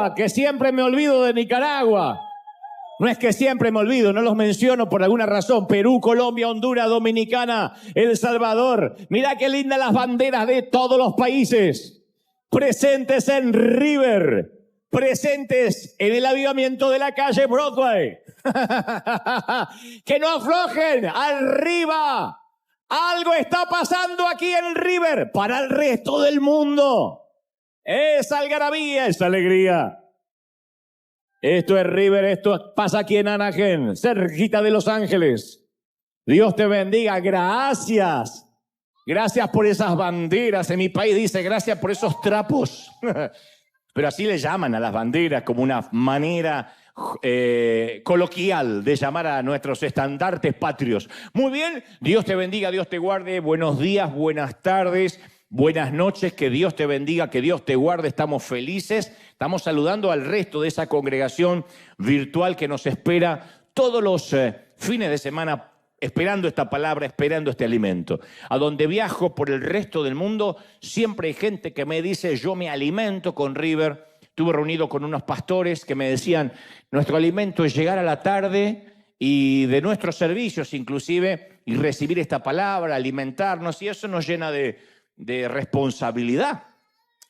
Nicaragua, que siempre me olvido de Nicaragua. No es que siempre me olvido, no los menciono por alguna razón. Perú, Colombia, Honduras, Dominicana, El Salvador. Mirá qué lindas las banderas de todos los países. Presentes en River. Presentes en el avivamiento de la calle Broadway. Que no aflojen. Arriba. Algo está pasando aquí en River para el resto del mundo. Es algarabía, es alegría. Esto es River, esto pasa aquí en Anaheim, cerquita de Los Ángeles. Dios te bendiga, gracias. Gracias por esas banderas. En mi país dice gracias por esos trapos. Pero así le llaman a las banderas como una manera coloquial de llamar a nuestros estandartes patrios. Muy bien, Dios te bendiga, Dios te guarde. Buenos días, buenas tardes. Buenas noches, que Dios te bendiga, que Dios te guarde, estamos felices. Estamos saludando al resto de esa congregación virtual que nos espera todos los fines de semana, esperando esta palabra, esperando este alimento. A donde viajo por el resto del mundo, siempre hay gente que me dice, yo me alimento con River. Estuve reunido con unos pastores que me decían, nuestro alimento es llegar a la tarde y de nuestros servicios inclusive, y recibir esta palabra, alimentarnos, y eso nos llena de responsabilidad,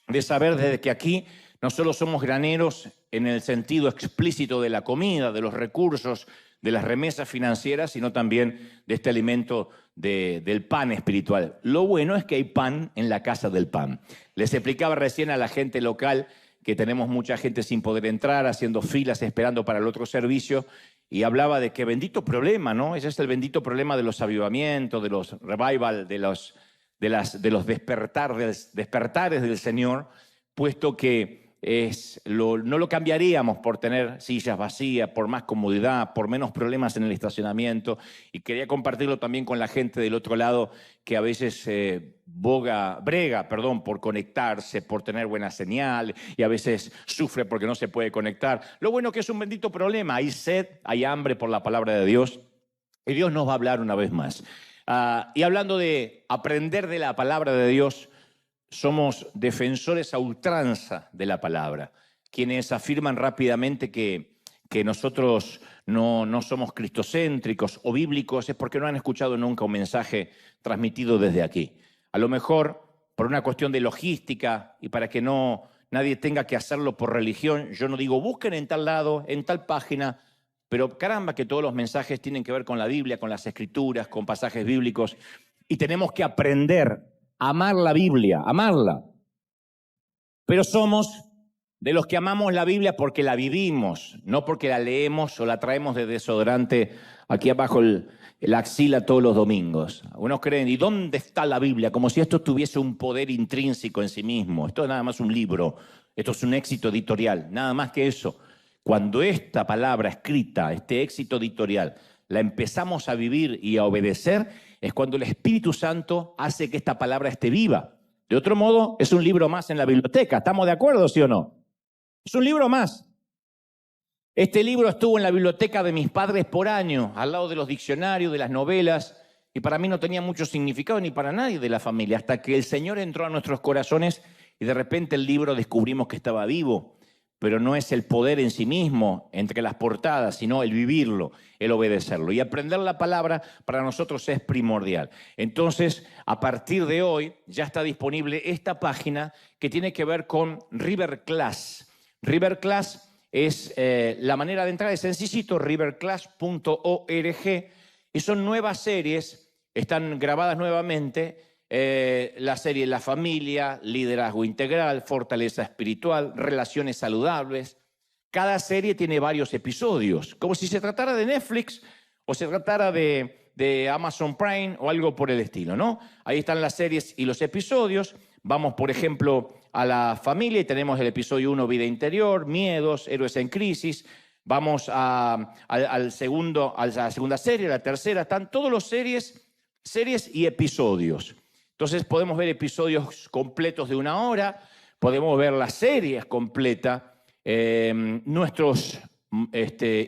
de saber desde que aquí no solo somos graneros en el sentido explícito de la comida, de los recursos, de las remesas financieras, sino también de este alimento del pan espiritual. Lo bueno es que hay pan en la casa del pan. Les explicaba recién a la gente local que tenemos mucha gente sin poder entrar, haciendo filas, esperando para el otro servicio, y hablaba de que bendito problema, ¿no? Ese es el bendito problema de los avivamientos, de los revival, de los despertares del Señor, puesto que no lo cambiaríamos por tener sillas vacías, por más comodidad, por menos problemas en el estacionamiento. Y quería compartirlo también con la gente del otro lado que a veces brega por conectarse, por tener buena señal, y a veces sufre porque no se puede conectar. Lo bueno que es un bendito problema. Hay sed, hay hambre por la palabra de Dios, y Dios nos va a hablar una vez más. Y hablando de aprender de la palabra de Dios, somos defensores a ultranza de la palabra, quienes afirman rápidamente que nosotros no somos cristocéntricos o bíblicos es porque no han escuchado nunca un mensaje transmitido desde aquí. A lo mejor por una cuestión de logística y para que nadie tenga que hacerlo por religión, yo no digo busquen en tal lado, en tal página. Pero caramba que todos los mensajes tienen que ver con la Biblia, con las Escrituras, con pasajes bíblicos. Y tenemos que aprender a amar la Biblia, amarla. Pero somos de los que amamos la Biblia porque la vivimos, no porque la leemos o la traemos de desodorante aquí abajo la axila todos los domingos. Algunos creen, ¿y dónde está la Biblia? Como si esto tuviese un poder intrínseco en sí mismo. Esto es nada más un libro, esto es un éxito editorial, nada más que eso. Cuando esta palabra escrita, este éxito editorial, la empezamos a vivir y a obedecer, es cuando el Espíritu Santo hace que esta palabra esté viva. De otro modo, es un libro más en la biblioteca. ¿Estamos de acuerdo, sí o no? Es un libro más. Este libro estuvo en la biblioteca de mis padres por años, al lado de los diccionarios, de las novelas, y para mí no tenía mucho significado ni para nadie de la familia, hasta que el Señor entró a nuestros corazones y de repente el libro descubrimos que estaba vivo. Pero no es el poder en sí mismo entre las portadas, sino el vivirlo, el obedecerlo. Y aprender la palabra para nosotros es primordial. Entonces, a partir de hoy ya está disponible esta página que tiene que ver con River Class. River Class es la manera de entrar, es sencillito, riverclass.org. Y son nuevas series, están grabadas nuevamente. La serie La Familia, Liderazgo Integral, Fortaleza Espiritual, Relaciones Saludables. Cada serie tiene varios episodios, como si se tratara de Netflix o se tratara de Amazon Prime o algo por el estilo, ¿no? Ahí están las series y los episodios. Vamos, por ejemplo, a La Familia y tenemos el episodio 1, Vida Interior, Miedos, Héroes en Crisis. Vamos a la segunda serie, la tercera. Están todos los series y episodios. Entonces podemos ver episodios completos de 1 hora, podemos ver las series completas, nuestros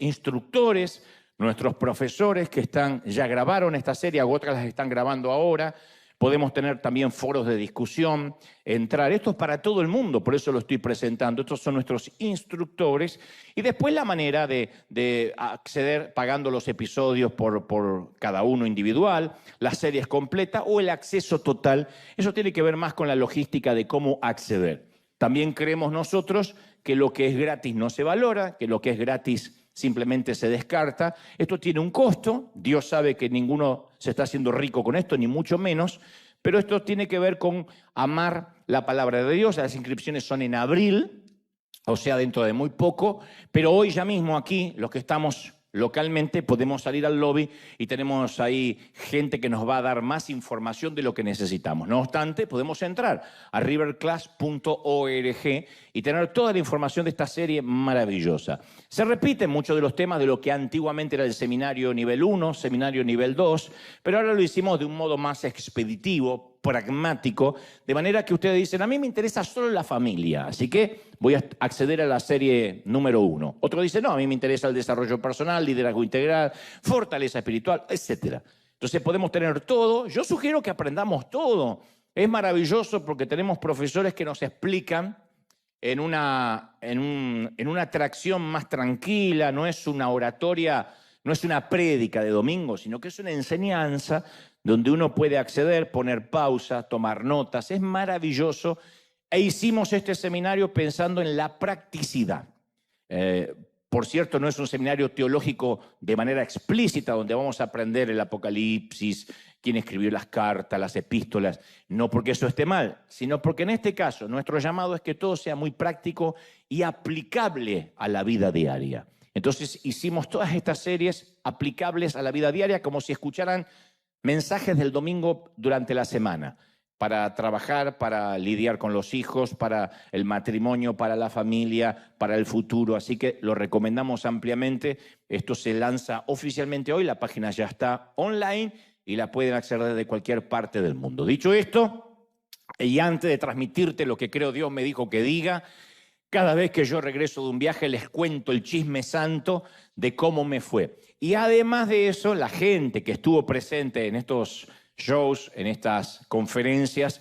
instructores, nuestros profesores que ya grabaron esta serie, otras las están grabando ahora, Podemos tener también foros de discusión, entrar. Esto es para todo el mundo, por eso lo estoy presentando. Estos son nuestros instructores. Y después la manera de acceder pagando los episodios por cada uno individual, las series completas o el acceso total. Eso tiene que ver más con la logística de cómo acceder. También creemos nosotros que lo que es gratis no se valora, que lo que es gratis simplemente se descarta. Esto tiene un costo. Dios sabe que ninguno se está haciendo rico con esto, ni mucho menos. Pero esto tiene que ver con amar la palabra de Dios. Las inscripciones son en abril, o sea, dentro de muy poco. Pero hoy ya mismo aquí, los que estamos localmente, podemos salir al lobby y tenemos ahí gente que nos va a dar más información de lo que necesitamos. No obstante, podemos entrar a riverclass.org y tener toda la información de esta serie maravillosa. Se repiten muchos de los temas de lo que antiguamente era el seminario nivel 1, seminario nivel 2, pero ahora lo hicimos de un modo más expeditivo, pragmático, de manera que ustedes dicen, a mí me interesa solo la familia, así que voy a acceder a la serie número 1. Otro dice, no, a mí me interesa el desarrollo personal, liderazgo integral, fortaleza espiritual, etc. Entonces podemos tener todo. Yo sugiero que aprendamos todo. Es maravilloso porque tenemos profesores que nos explican en una atracción más tranquila, no es una oratoria, no es una prédica de domingo, sino que es una enseñanza donde uno puede acceder, poner pausa, tomar notas. Es maravilloso. E hicimos este seminario pensando en la practicidad. Por cierto, no es un seminario teológico de manera explícita, donde vamos a aprender el Apocalipsis, quién escribió las cartas, las epístolas, no porque eso esté mal, sino porque en este caso nuestro llamado es que todo sea muy práctico y aplicable a la vida diaria. Entonces hicimos todas estas series aplicables a la vida diaria como si escucharan mensajes del domingo durante la semana, para trabajar, para lidiar con los hijos, para el matrimonio, para la familia, para el futuro. Así que lo recomendamos ampliamente. Esto se lanza oficialmente hoy, la página ya está online y la pueden acceder de cualquier parte del mundo. Dicho esto, y antes de transmitirte lo que creo Dios me dijo que diga, cada vez que yo regreso de un viaje les cuento el chisme santo de cómo me fue. Y además de eso, la gente que estuvo presente en estos shows, en estas conferencias,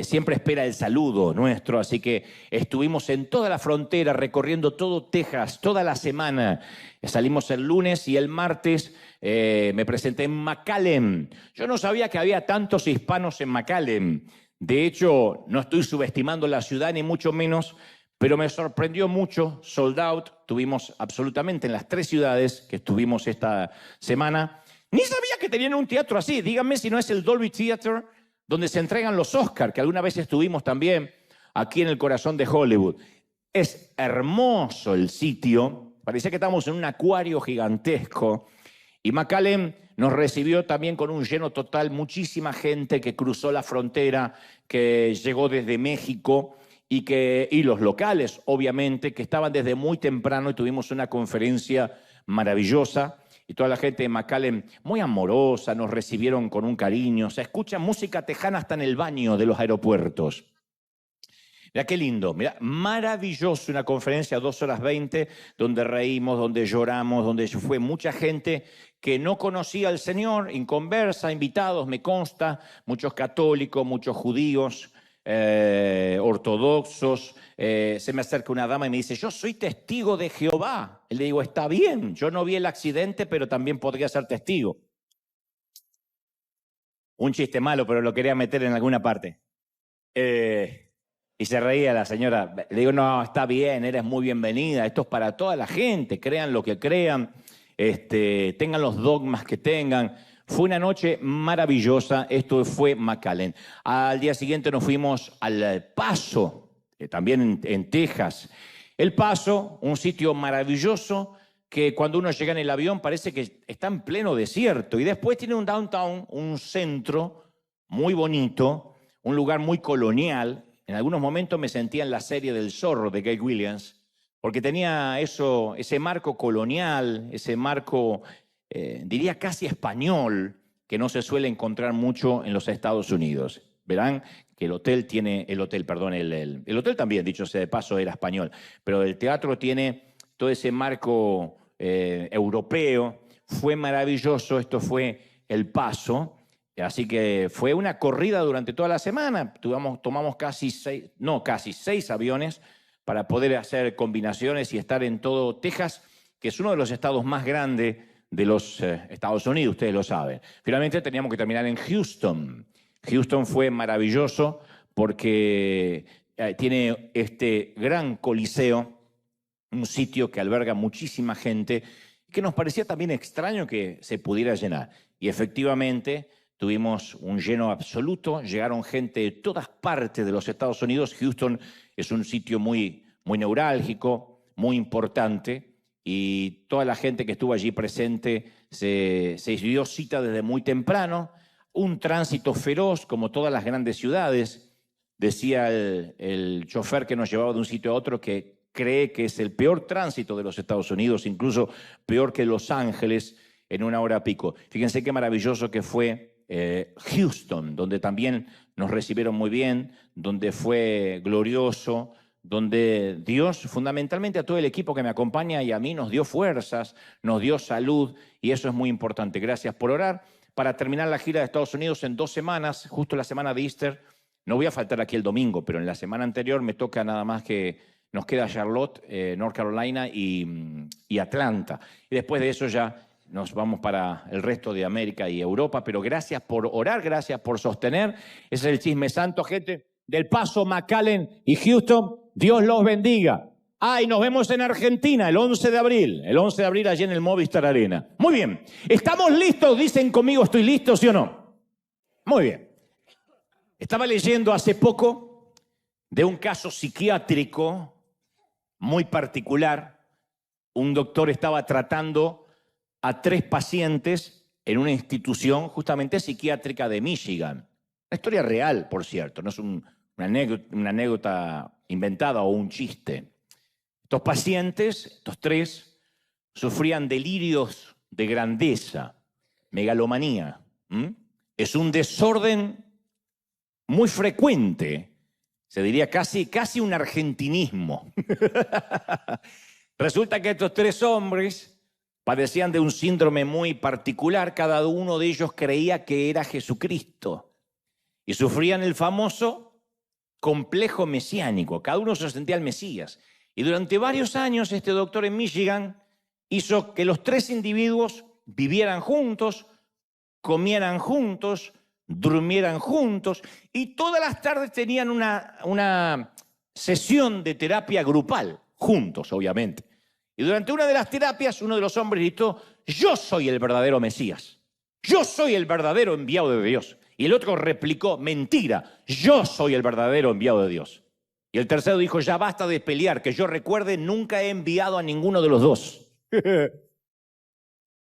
siempre espera el saludo nuestro, así que estuvimos en toda la frontera, recorriendo todo Texas, toda la semana. Salimos el lunes y el martes me presenté en McAllen. Yo no sabía que había tantos hispanos en McAllen. De hecho, no estoy subestimando la ciudad, ni mucho menos, pero me sorprendió mucho, sold out, tuvimos absolutamente en las 3 ciudades que estuvimos esta semana. Ni sabía que tenían un teatro así. Díganme si no es el Dolby Theater, donde se entregan los Oscars, que alguna vez estuvimos también aquí en el corazón de Hollywood. Es hermoso el sitio. Parecía que estábamos en un acuario gigantesco. Y McAllen nos recibió también con un lleno total. Muchísima gente que cruzó la frontera, que llegó desde México y los locales, obviamente, que estaban desde muy temprano y tuvimos una conferencia maravillosa. Y toda la gente de McAllen, muy amorosa, nos recibieron con un cariño. Se escucha música tejana hasta en el baño de los aeropuertos. Mira qué lindo, mira, maravilloso, una conferencia 2 horas 20, donde reímos, donde lloramos, donde fue mucha gente que no conocía al Señor, inconversa, invitados, me consta, muchos católicos, muchos judíos, ortodoxos. Se me acerca una dama y me dice, yo soy testigo de Jehová. Y le digo, está bien, yo no vi el accidente, pero también podría ser testigo. Un chiste malo, pero lo quería meter en alguna parte. Y se reía la señora. Le digo, no, está bien, eres muy bienvenida. Esto es para toda la gente, crean lo que crean, tengan los dogmas que tengan. Fue una noche maravillosa, esto fue McAllen. Al día siguiente nos fuimos al Paso, también en Texas. El Paso, un sitio maravilloso que cuando uno llega en el avión parece que está en pleno desierto. Y después tiene un downtown, un centro muy bonito, un lugar muy colonial. En algunos momentos me sentía en la serie del Zorro de Gay Williams, porque tenía eso, ese marco colonial, ese marco, diría casi español, que no se suele encontrar mucho en los Estados Unidos. Verán que el hotel también, dicho sea de paso, era español, pero el teatro tiene todo ese marco europeo. Fue maravilloso, esto fue El Paso. Así que fue una corrida durante toda la semana. Tomamos casi 6 aviones para poder hacer combinaciones y estar en todo Texas, que es uno de los estados más grandes de los Estados Unidos, ustedes lo saben. Finalmente teníamos que terminar en Houston. Houston fue maravilloso porque tiene este gran coliseo, un sitio que alberga muchísima gente, que nos parecía también extraño que se pudiera llenar. Y efectivamente tuvimos un lleno absoluto, llegaron gente de todas partes de los Estados Unidos. Houston es un sitio muy neurálgico, muy importante, y toda la gente que estuvo allí presente se dio cita desde muy temprano. Un tránsito feroz, como todas las grandes ciudades. Decía el chofer que nos llevaba de un sitio a otro que cree que es el peor tránsito de los Estados Unidos, incluso peor que Los Ángeles en una hora pico. Fíjense qué maravilloso que fue Houston, donde también nos recibieron muy bien, donde fue glorioso, donde Dios, fundamentalmente a todo el equipo que me acompaña y a mí, nos dio fuerzas, nos dio salud, y eso es muy importante. Gracias por orar. Para terminar la gira de Estados Unidos en 2 semanas, justo la semana de Easter, no voy a faltar aquí el domingo, pero en la semana anterior me toca nada más que nos queda Charlotte, North Carolina y Atlanta. Y después de eso ya nos vamos para el resto de América y Europa. Pero gracias por orar, gracias por sostener. Ese es el Chisme Santo, gente del Paso, McAllen y Houston. Dios los bendiga. Y nos vemos en Argentina el 11 de abril. El 11 de abril allí en el Movistar Arena. Muy bien. ¿Estamos listos? Dicen conmigo, ¿estoy listo, sí o no? Muy bien. Estaba leyendo hace poco de un caso psiquiátrico muy particular. Un doctor estaba tratando a 3 pacientes en una institución justamente psiquiátrica de Michigan. Una historia real, por cierto, no es una anécdota inventada o un chiste. Estos pacientes, estos 3, sufrían delirios de grandeza, megalomanía. Es un desorden muy frecuente, se diría casi un argentinismo. Resulta que estos 3 hombres padecían de un síndrome muy particular. Cada uno de ellos creía que era Jesucristo y sufrían el famoso complejo mesiánico. Cada uno se sentía el Mesías. Y durante varios años este doctor en Michigan hizo que los 3 individuos vivieran juntos, comieran juntos, durmieran juntos, y todas las tardes tenían una sesión de terapia grupal, juntos, obviamente. Y durante una de las terapias, uno de los hombres gritó: yo soy el verdadero Mesías, yo soy el verdadero enviado de Dios. Y el otro replicó: mentira, yo soy el verdadero enviado de Dios. Y el tercero dijo: ya basta de pelear, que yo recuerde, nunca he enviado a ninguno de los dos. Este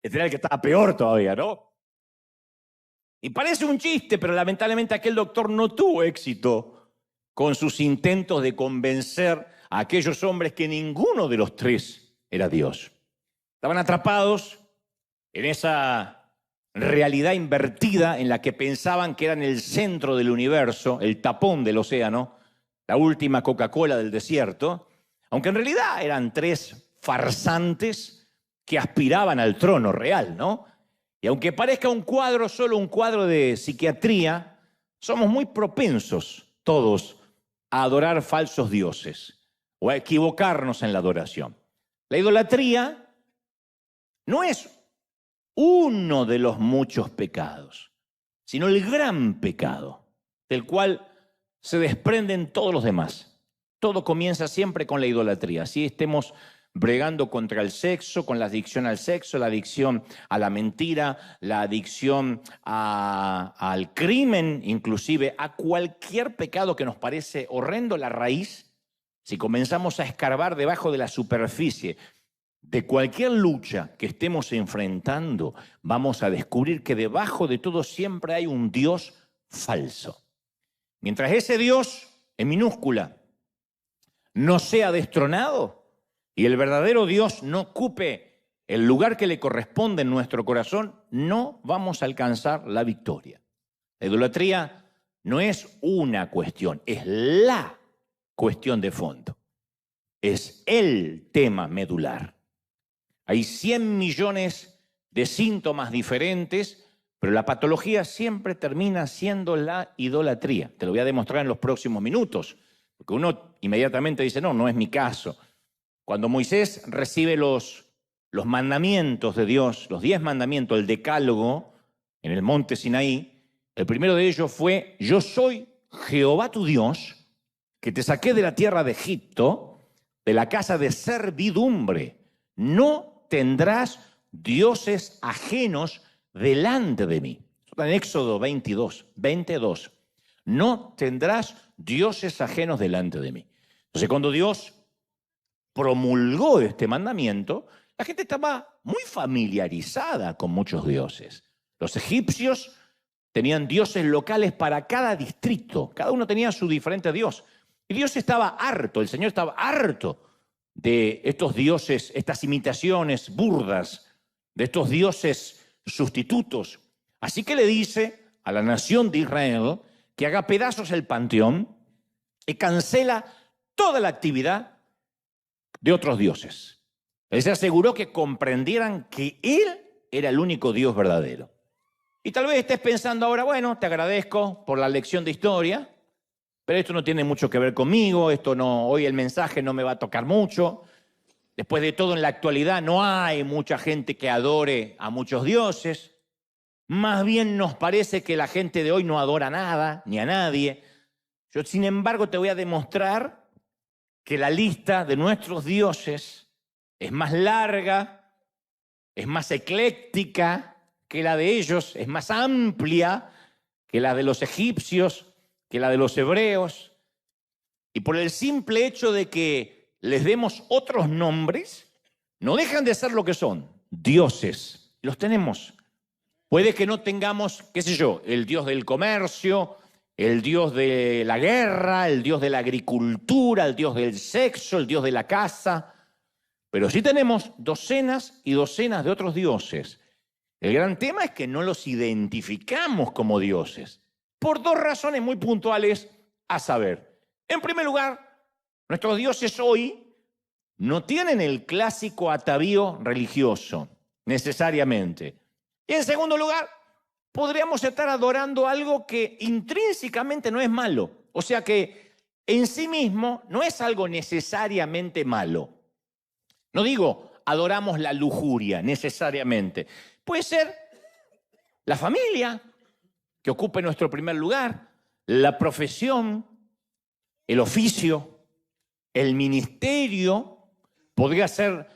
era el que estaba peor todavía, ¿no? Y parece un chiste, pero lamentablemente aquel doctor no tuvo éxito con sus intentos de convencer a aquellos hombres que ninguno de los 3 era Dios. Estaban atrapados en esa realidad invertida en la que pensaban que eran el centro del universo, el tapón del océano, la última Coca-Cola del desierto, aunque en realidad eran 3 farsantes que aspiraban al trono real, ¿no? Y aunque parezca un cuadro, solo un cuadro de psiquiatría, somos muy propensos todos a adorar falsos dioses o a equivocarnos en la adoración. La idolatría no es uno de los muchos pecados, sino el gran pecado, del cual se desprenden todos los demás. Todo comienza siempre con la idolatría. Así estemos bregando contra el sexo, con la adicción al sexo, la adicción a la mentira, la adicción al crimen, inclusive a cualquier pecado que nos parece horrendo. La raíz, si comenzamos a escarbar debajo de la superficie de cualquier lucha que estemos enfrentando, vamos a descubrir que debajo de todo siempre hay un Dios falso. Mientras ese Dios, en minúscula, no sea destronado y el verdadero Dios no ocupe el lugar que le corresponde en nuestro corazón, no vamos a alcanzar la victoria. La idolatría no es una cuestión, es la cuestión de fondo. Es el tema medular. Hay 100 millones de síntomas diferentes, Pero la patología siempre termina siendo la idolatría. Te lo voy a demostrar en los próximos minutos. Porque uno inmediatamente dice, no, no es mi caso. Cuando Moisés recibe los mandamientos de Dios, los 10 mandamientos, el decálogo, en el monte Sinaí, el primero de ellos fue, yo soy Jehová tu Dios, que te saqué de la tierra de Egipto, de la casa de servidumbre. No tendrás dioses ajenos delante de mí. Está en Éxodo 22. No tendrás dioses ajenos delante de mí. Entonces, cuando Dios promulgó este mandamiento, la gente estaba muy familiarizada con muchos dioses. Los egipcios tenían dioses locales para cada distrito. Cada uno tenía su diferente dios. Y Dios estaba harto, el Señor estaba harto de estos dioses, estas imitaciones burdas, de estos dioses sustitutos. Así que le dice a la nación de Israel que haga pedazos el panteón y cancela toda la actividad de otros dioses. Él se aseguró que comprendieran que Él era el único Dios verdadero. Y tal vez estés pensando ahora, bueno, te agradezco por la lección de historia, pero esto no tiene mucho que ver conmigo, hoy el mensaje no me va a tocar mucho. Después de todo, en la actualidad no hay mucha gente que adore a muchos dioses. Más bien nos parece que la gente de hoy no adora nada, ni a nadie. Yo, sin embargo, te voy a demostrar que la lista de nuestros dioses es más larga, es más ecléctica que la de ellos, es más amplia que la de los egipcios, que la de los hebreos. Y por el simple hecho de que les demos otros nombres, no dejan de ser lo que son, dioses. Los tenemos. Puede que no tengamos, qué sé yo, el dios del comercio, el dios de la guerra, el dios de la agricultura, el dios del sexo, el dios de la casa, pero sí tenemos docenas y docenas de otros dioses. El gran tema es que no los identificamos como dioses, por 2 razones muy puntuales a saber. En primer lugar, nuestros dioses hoy no tienen el clásico atavío religioso, necesariamente. Y en segundo lugar, podríamos estar adorando algo que intrínsecamente no es malo. O sea que en sí mismo no es algo necesariamente malo. No digo adoramos la lujuria necesariamente. Puede ser la familia que ocupe nuestro primer lugar, la profesión, el oficio, el ministerio. Podría ser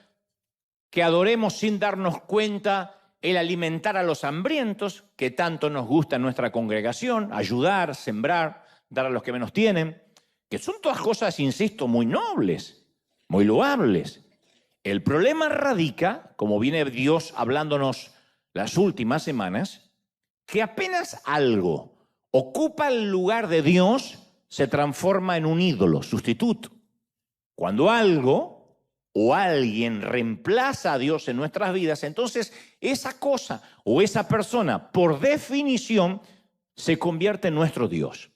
que adoremos sin darnos cuenta el alimentar a los hambrientos, que tanto nos gusta en nuestra congregación, ayudar, sembrar, dar a los que menos tienen, que son todas cosas, insisto, muy nobles, muy loables. El problema radica, como viene Dios hablándonos las últimas semanas, que apenas algo ocupa el lugar de Dios, se transforma en un ídolo, sustituto. Cuando algo o alguien reemplaza a Dios en nuestras vidas, entonces esa cosa o esa persona, por definición, se convierte en nuestro Dios.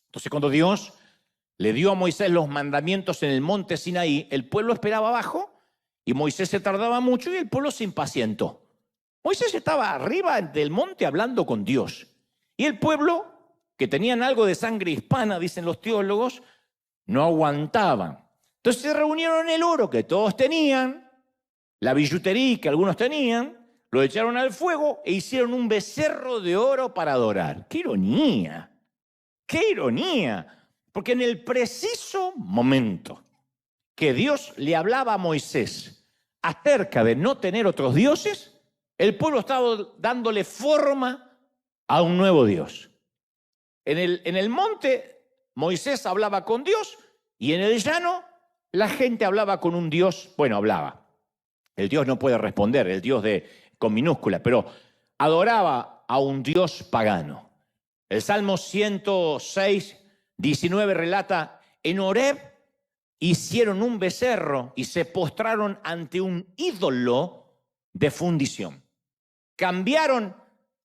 Entonces, cuando Dios le dio a Moisés los mandamientos en el monte Sinaí, el pueblo esperaba abajo y Moisés se tardaba mucho y el pueblo se impacientó. Moisés estaba arriba del monte hablando con Dios. Y el pueblo, que tenían algo de sangre hispana, dicen los teólogos, no aguantaban. Entonces se reunieron el oro que todos tenían, la billutería que algunos tenían, lo echaron al fuego e hicieron un becerro de oro para adorar. ¡Qué ironía! ¡Qué ironía! Porque en el preciso momento que Dios le hablaba a Moisés acerca de no tener otros dioses, el pueblo estaba dándole forma a un nuevo Dios. En el monte Moisés hablaba con Dios y en el llano la gente hablaba con un Dios, bueno, hablaba. El Dios no puede responder, el Dios con minúscula, pero adoraba a un Dios pagano. El Salmo 106, 19 relata, en Horeb hicieron un becerro y se postraron ante un ídolo de fundición. Cambiaron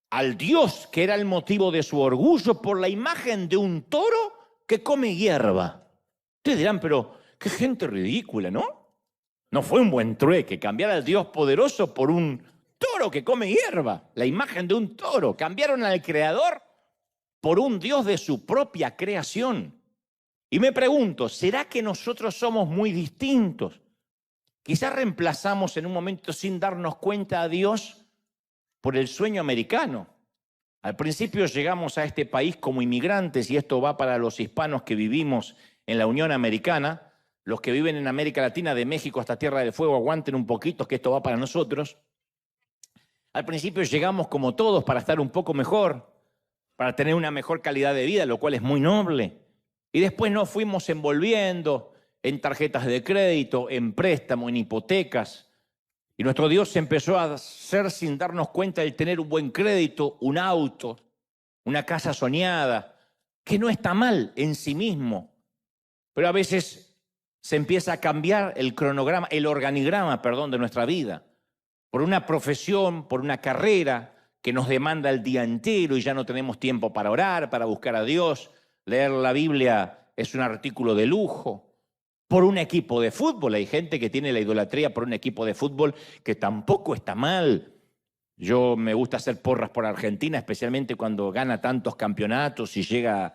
al Dios que era el motivo de su orgullo por la imagen de un toro que come hierba. Ustedes dirán, pero qué gente ridícula, ¿no? No fue un buen trueque cambiar al Dios poderoso por un toro que come hierba, la imagen de un toro. Cambiaron al Creador por un Dios de su propia creación. Y me pregunto, ¿será que nosotros somos muy distintos? Quizás reemplazamos en un momento sin darnos cuenta a Dios por el sueño americano. Al principio llegamos a este país como inmigrantes, y esto va para los hispanos que vivimos en la Unión Americana. Los que viven en América Latina, de México hasta Tierra del Fuego, aguanten un poquito que esto va para nosotros. Al principio llegamos como todos para estar un poco mejor, para tener una mejor calidad de vida, lo cual es muy noble. Y después nos fuimos envolviendo en tarjetas de crédito, en préstamo, en hipotecas. Y nuestro Dios empezó a hacer sin darnos cuenta el tener un buen crédito, un auto, una casa soñada, que no está mal en sí mismo. Pero a veces se empieza a cambiar el cronograma, el organigrama, de nuestra vida. Por una profesión, por una carrera que nos demanda el día entero y ya no tenemos tiempo para orar, para buscar a Dios. Leer la Biblia es un artículo de lujo. Por un equipo de fútbol. Hay gente que tiene la idolatría por un equipo de fútbol que tampoco está mal. Yo me gusta hacer porras por Argentina, especialmente cuando gana tantos campeonatos y llega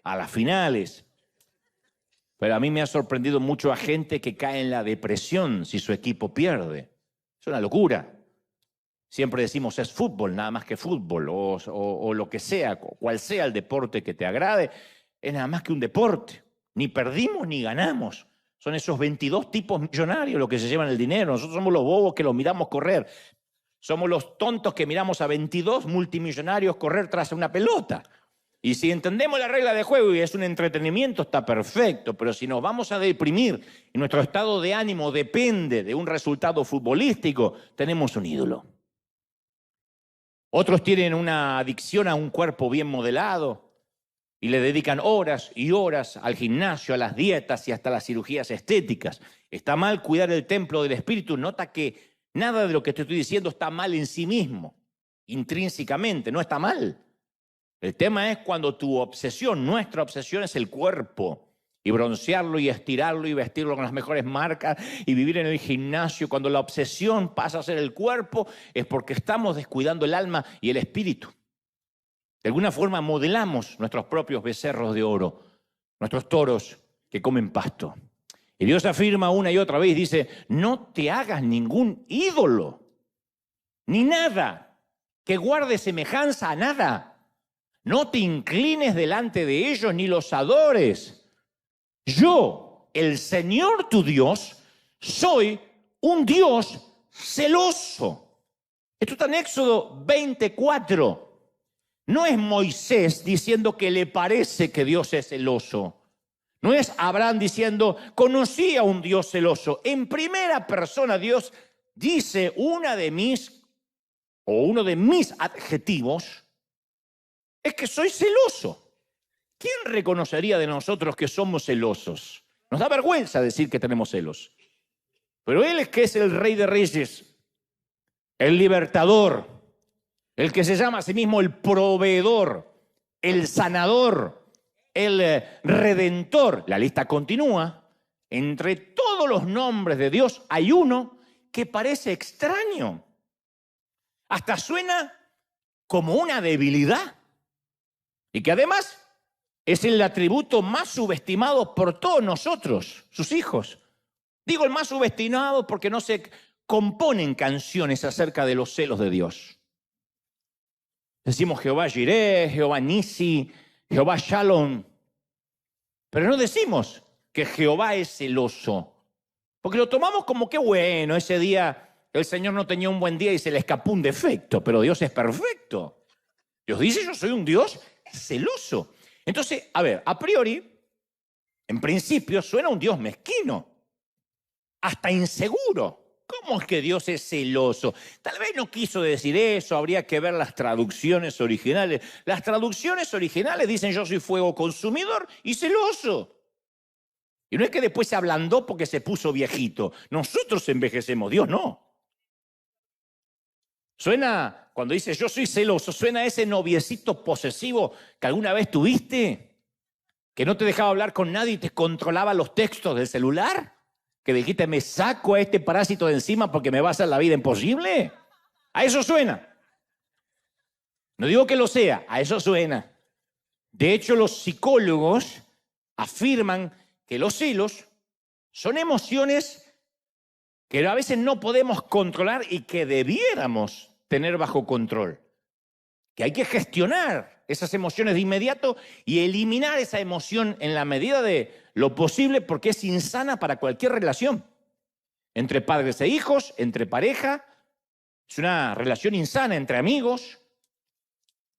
a las finales. Pero a mí me ha sorprendido mucho a gente que cae en la depresión si su equipo pierde. Es una locura. Siempre decimos es fútbol, nada más que fútbol, o lo que sea, cual sea el deporte que te agrade, es nada más que un deporte. Ni perdimos ni ganamos. Son esos 22 tipos millonarios los que se llevan el dinero. Nosotros somos los bobos que los miramos correr. Somos los tontos que miramos a 22 multimillonarios correr tras una pelota. Y si entendemos la regla de juego y es un entretenimiento, está perfecto. Pero si nos vamos a deprimir y nuestro estado de ánimo depende de un resultado futbolístico, tenemos un ídolo. Otros tienen una adicción a un cuerpo bien modelado y le dedican horas y horas al gimnasio, a las dietas y hasta las cirugías estéticas. Está mal cuidar el templo del espíritu. Nota que nada de lo que te estoy diciendo está mal en sí mismo, intrínsecamente, no está mal. El tema es cuando tu obsesión, nuestra obsesión es el cuerpo. Y broncearlo y estirarlo y vestirlo con las mejores marcas y vivir en el gimnasio. Cuando la obsesión pasa a ser el cuerpo es porque estamos descuidando el alma y el espíritu. De alguna forma modelamos nuestros propios becerros de oro, nuestros toros que comen pasto. Y Dios afirma una y otra vez, dice, no te hagas ningún ídolo, ni nada que guarde semejanza a nada. No te inclines delante de ellos ni los adores. Yo, el Señor tu Dios, soy un Dios celoso. Esto está en Éxodo 24. No es Moisés diciendo que le parece que Dios es celoso. No es Abraham diciendo, conocí a un Dios celoso. En primera persona Dios dice uno de mis adjetivos es que soy celoso. ¿Quién reconocería de nosotros que somos celosos? Nos da vergüenza decir que tenemos celos. Pero Él es que es el Rey de Reyes, el libertador, el que se llama a sí mismo el proveedor, el sanador, el redentor. La lista continúa. Entre todos los nombres de Dios hay uno que parece extraño. Hasta suena como una debilidad. Y que además es el atributo más subestimado por todos nosotros, sus hijos. Digo el más subestimado porque no se componen canciones acerca de los celos de Dios. Decimos Jehová Jireh, Jehová Nisi, Jehová Shalom. Pero no decimos que Jehová es celoso. Porque lo tomamos como que bueno, ese día el Señor no tenía un buen día y se le escapó un defecto. Pero Dios es perfecto. Dios dice, yo soy un Dios celoso. Entonces, a priori, en principio suena un Dios mezquino, hasta inseguro. ¿Cómo es que Dios es celoso? Tal vez no quiso decir eso, habría que ver las traducciones originales. Las traducciones originales dicen yo soy fuego consumidor y celoso. Y no es que después se ablandó porque se puso viejito. Nosotros envejecemos, Dios no. Suena, cuando dice yo soy celoso, suena a ese noviecito posesivo que alguna vez tuviste, que no te dejaba hablar con nadie y te controlaba los textos del celular. Que dijiste, me saco a este parásito de encima porque me va a hacer la vida imposible. A eso suena. No digo que lo sea, a eso suena. De hecho, los psicólogos afirman que los celos son emociones que a veces no podemos controlar y que debiéramos tener bajo control. Que hay que gestionar esas emociones de inmediato y eliminar esa emoción en la medida de lo posible porque es insana para cualquier relación. Entre padres e hijos, entre pareja, es una relación insana entre amigos.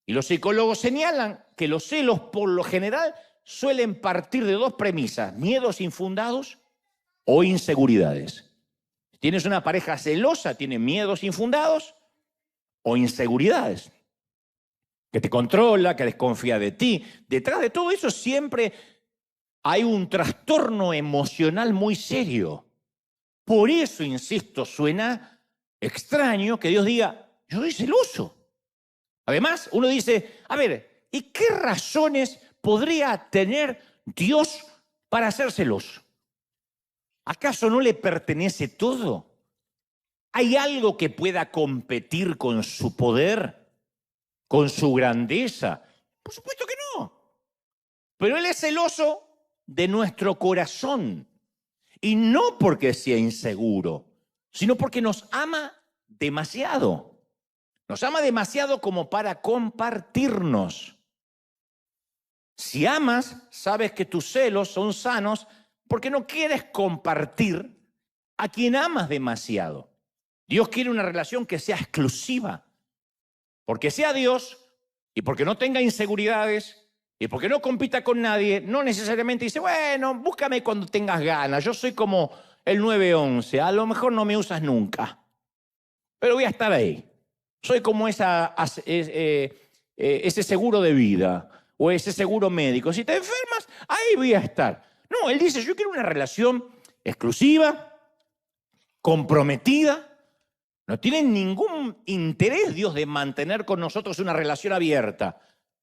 Y los psicólogos señalan que los celos por lo general suelen partir de dos premisas, miedos infundados o inseguridades. Si tienes una pareja celosa, tiene miedos infundados o inseguridades. Que te controla, que desconfía de ti. Detrás de todo eso siempre hay un trastorno emocional muy serio. Por eso, insisto, suena extraño que Dios diga, yo soy celoso. Además, uno dice, a ver, ¿y qué razones podría tener Dios para ser celoso? ¿Acaso no le pertenece todo? ¿Hay algo que pueda competir con su poder, con su grandeza? Por supuesto que no. Pero Él es celoso de nuestro corazón. Y no porque sea inseguro, sino porque nos ama demasiado. Nos ama demasiado como para compartirnos. Si amas, sabes que tus celos son sanos porque no quieres compartir a quien amas demasiado. Dios quiere una relación que sea exclusiva. Porque sea Dios y porque no tenga inseguridades y porque no compita con nadie, no necesariamente dice, bueno, búscame cuando tengas ganas. Yo soy como el 911, a lo mejor no me usas nunca, pero voy a estar ahí. Soy como ese seguro de vida o ese seguro médico. Si te enfermas, ahí voy a estar. No, Él dice, yo quiero una relación exclusiva, comprometida. No tiene ningún interés Dios de mantener con nosotros una relación abierta,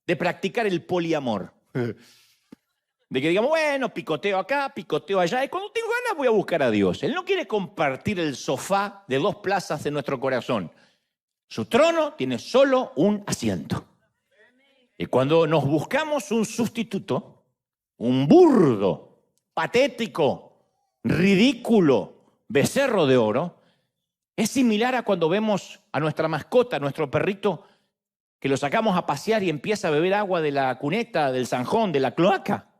de practicar el poliamor. De que digamos, bueno, picoteo acá, picoteo allá, y cuando tengo ganas voy a buscar a Dios. Él no quiere compartir el sofá de 2 plazas de nuestro corazón. Su trono tiene solo un asiento. Y cuando nos buscamos un sustituto, un burdo, patético, ridículo, becerro de oro, es similar a cuando vemos a nuestra mascota, a nuestro perrito, que lo sacamos a pasear y empieza a beber agua de la cuneta, del zanjón, de la cloaca.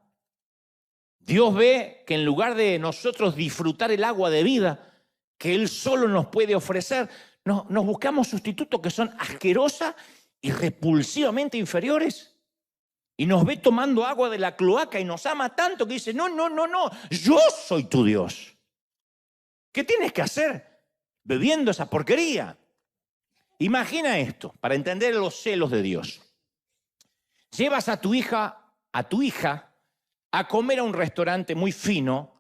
Dios ve que en lugar de nosotros disfrutar el agua de vida que Él solo nos puede ofrecer, nos buscamos sustitutos que son asquerosas y repulsivamente inferiores. Y nos ve tomando agua de la cloaca y nos ama tanto que dice, no, yo soy tu Dios. ¿Qué tienes que hacer bebiendo esa porquería? Imagina esto, para entender los celos de Dios. Llevas a tu hija a comer a un restaurante muy fino.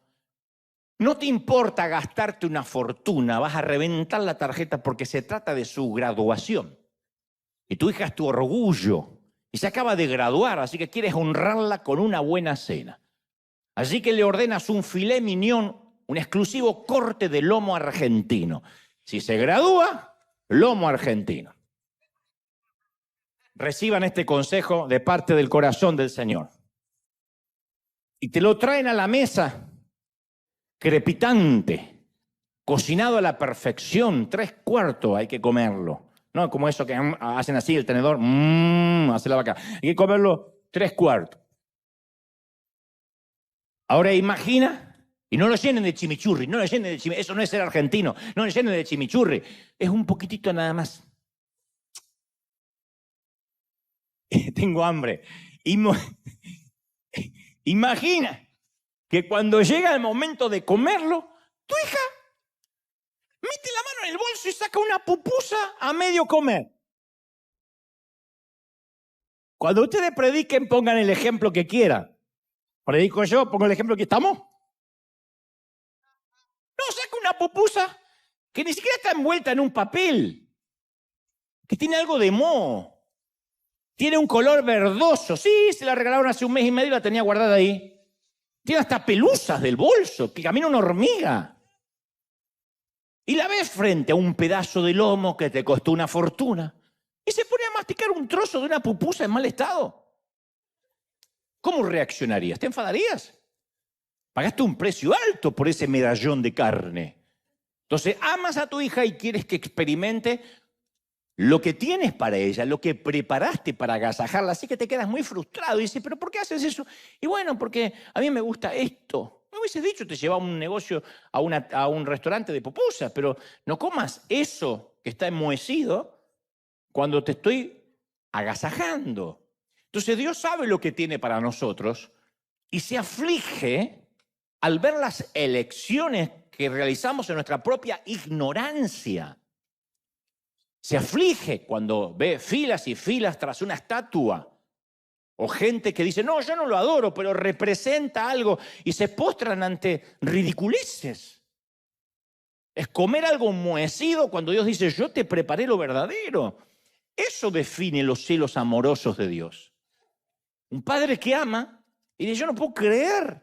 No te importa gastarte una fortuna, vas a reventar la tarjeta porque se trata de su graduación. Y tu hija es tu orgullo y se acaba de graduar, así que quieres honrarla con una buena cena. Así que le ordenas un filet mignon, un exclusivo corte de lomo argentino. Si se gradúa, lomo argentino. Reciban este consejo de parte del corazón del Señor. Y te lo traen a la mesa crepitante, cocinado a la perfección, 3/4 hay que comerlo. No como eso que hacen así, el tenedor, hace la vaca. Hay que comerlo 3/4. Ahora imagina, y no lo llenen de chimichurri, eso no es ser argentino, no lo llenen de chimichurri, es un poquitito nada más. Tengo hambre. Imagina que cuando llega el momento de comerlo, tu hija mete la mano en el bolso y saca una pupusa a medio comer. Cuando ustedes prediquen, pongan el ejemplo que quieran. Predico yo, pongo el ejemplo que estamos. No, saca una pupusa que ni siquiera está envuelta en un papel, que tiene algo de moho. Tiene un color verdoso. Sí, se la regalaron hace 1 mes y medio y la tenía guardada ahí. Tiene hasta pelusas del bolso, que camina una hormiga. Y la ves frente a un pedazo de lomo que te costó una fortuna y se pone a masticar un trozo de una pupusa en mal estado. ¿Cómo reaccionarías? ¿Te enfadarías? Pagaste un precio alto por ese medallón de carne. Entonces, amas a tu hija y quieres que experimente lo que tienes para ella, lo que preparaste para agasajarla, así que te quedas muy frustrado y dices, ¿pero por qué haces eso? Y bueno, porque a mí me gusta esto. Me hubiese dicho, te llevaba un negocio a un restaurante de pupusas, pero no comas eso que está enmohecido cuando te estoy agasajando. Entonces Dios sabe lo que tiene para nosotros y se aflige al ver las elecciones que realizamos en nuestra propia ignorancia. Se aflige cuando ve filas y filas tras una estatua. O gente que dice, no, yo no lo adoro, pero representa algo. Y se postran ante ridiculeces. Es comer algo enmohecido cuando Dios dice, yo te preparé lo verdadero. Eso define los celos amorosos de Dios. Un padre que ama y dice, yo no puedo creer.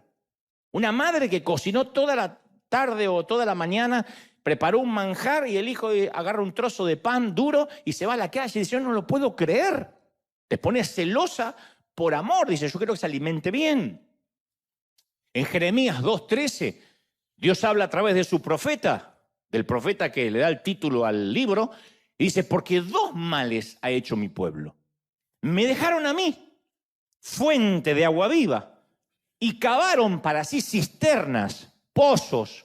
Una madre que cocinó toda la tarde o toda la mañana, preparó un manjar y el hijo agarra un trozo de pan duro y se va a la calle y dice, yo no lo puedo creer. Te pone celosa por amor, dice, yo quiero que se alimente bien. En Jeremías 2:13, Dios habla a través de su profeta, del profeta que le da el título al libro, y dice, porque dos males ha hecho mi pueblo. Me dejaron a mí, fuente de agua viva, y cavaron para sí cisternas, pozos,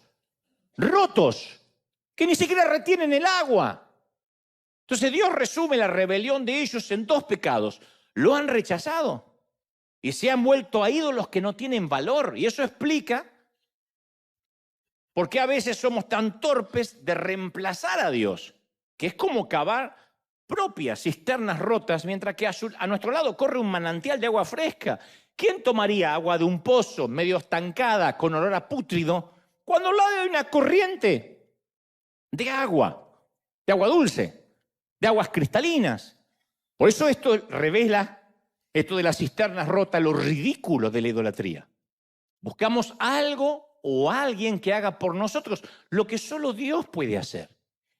rotos, que ni siquiera retienen el agua. Entonces Dios resume la rebelión de ellos en dos pecados. Lo han rechazado y se han vuelto a ídolos que no tienen valor. Y eso explica por qué a veces somos tan torpes de reemplazar a Dios, que es como cavar propias cisternas rotas, mientras que a nuestro lado corre un manantial de agua fresca. ¿Quién tomaría agua de un pozo medio estancada, con olor a pútrido, cuando al lado hay una corriente de agua dulce, de aguas cristalinas? Por eso esto revela, esto de las cisternas rotas, lo ridículo de la idolatría. Buscamos algo o alguien que haga por nosotros lo que solo Dios puede hacer.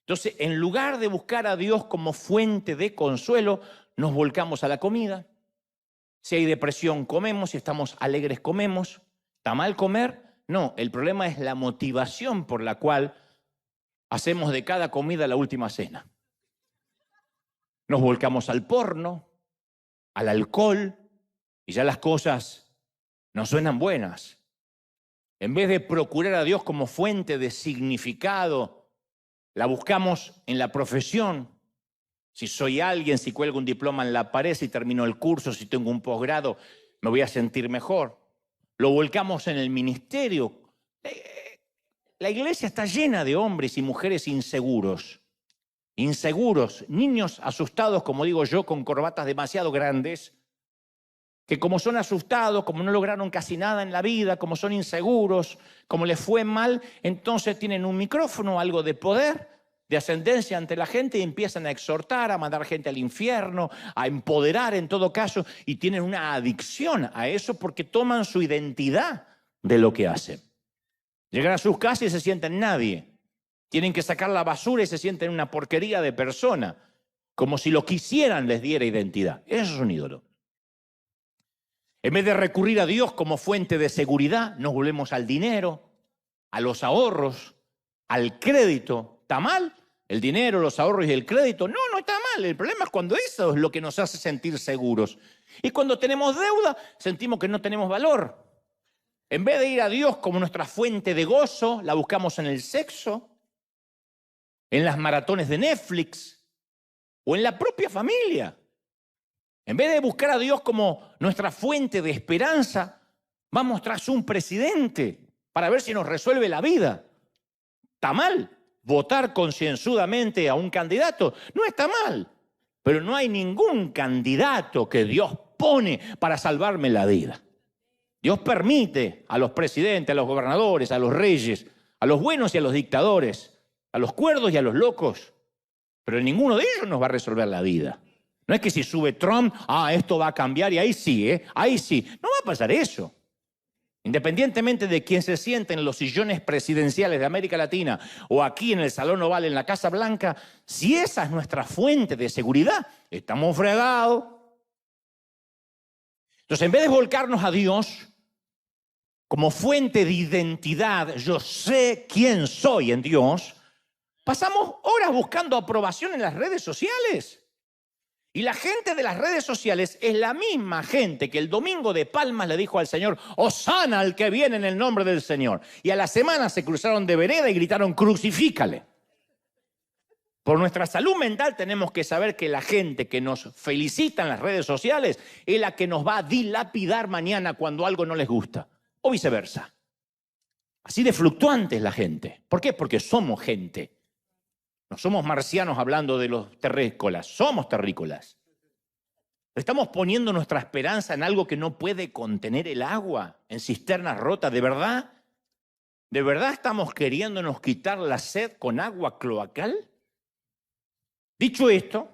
Entonces, en lugar de buscar a Dios como fuente de consuelo, nos volcamos a la comida. Si hay depresión, comemos. Si estamos alegres, comemos. ¿Está mal comer? No, el problema es la motivación por la cual hacemos de cada comida la última cena. Nos volcamos al porno, al alcohol, y ya las cosas no suenan buenas. En vez de procurar a Dios como fuente de significado, la buscamos en la profesión. Si soy alguien, si cuelgo un diploma en la pared, si termino el curso, si tengo un posgrado, me voy a sentir mejor. Lo volcamos en el ministerio. La iglesia está llena de hombres y mujeres inseguros. Inseguros, niños asustados, como digo yo, con corbatas demasiado grandes, que como son asustados, como no lograron casi nada en la vida, como son inseguros, como les fue mal, entonces tienen un micrófono, algo de poder, de ascendencia ante la gente y empiezan a exhortar, a mandar gente al infierno, a empoderar en todo caso, y tienen una adicción a eso porque toman su identidad de lo que hacen. Llegan a sus casas y se sienten nadie. Tienen que sacar la basura y se sienten una porquería de persona, como si lo quisieran les diera identidad. Eso es un ídolo. En vez de recurrir a Dios como fuente de seguridad, nos volvemos al dinero, a los ahorros, al crédito. ¿Está mal? El dinero, los ahorros y el crédito. No, no está mal. El problema es cuando eso es lo que nos hace sentir seguros. Y cuando tenemos deuda, sentimos que no tenemos valor. En vez de ir a Dios como nuestra fuente de gozo, la buscamos en el sexo, en las maratones de Netflix o en la propia familia. En vez de buscar a Dios como nuestra fuente de esperanza, vamos tras un presidente para ver si nos resuelve la vida. ¿Está mal votar concienzudamente a un candidato? No está mal, pero no hay ningún candidato que Dios pone para salvarme la vida. Dios permite a los presidentes, a los gobernadores, a los reyes, a los buenos y a los dictadores, a los cuerdos y a los locos, pero ninguno de ellos nos va a resolver la vida. No es que si sube Trump, esto va a cambiar y ahí sí, ahí sí. No va a pasar eso. Independientemente de quién se siente en los sillones presidenciales de América Latina o aquí en el Salón Oval en la Casa Blanca, si esa es nuestra fuente de seguridad, estamos fregados. Entonces, en vez de volcarnos a Dios como fuente de identidad, yo sé quién soy en Dios, pasamos horas buscando aprobación en las redes sociales. Y la gente de las redes sociales es la misma gente que el domingo de Palmas le dijo al Señor, Hosana al que viene en el nombre del Señor. Y a la semana se cruzaron de vereda y gritaron, crucifícale. Por nuestra salud mental tenemos que saber que la gente que nos felicita en las redes sociales es la que nos va a dilapidar mañana cuando algo no les gusta. O viceversa. Así de fluctuante es la gente. ¿Por qué? Porque somos gente. No somos marcianos hablando de los terrícolas, somos terrícolas. Estamos poniendo nuestra esperanza en algo que no puede contener el agua, en cisternas rotas. ¿De verdad? ¿De verdad estamos queriéndonos quitar la sed con agua cloacal? Dicho esto,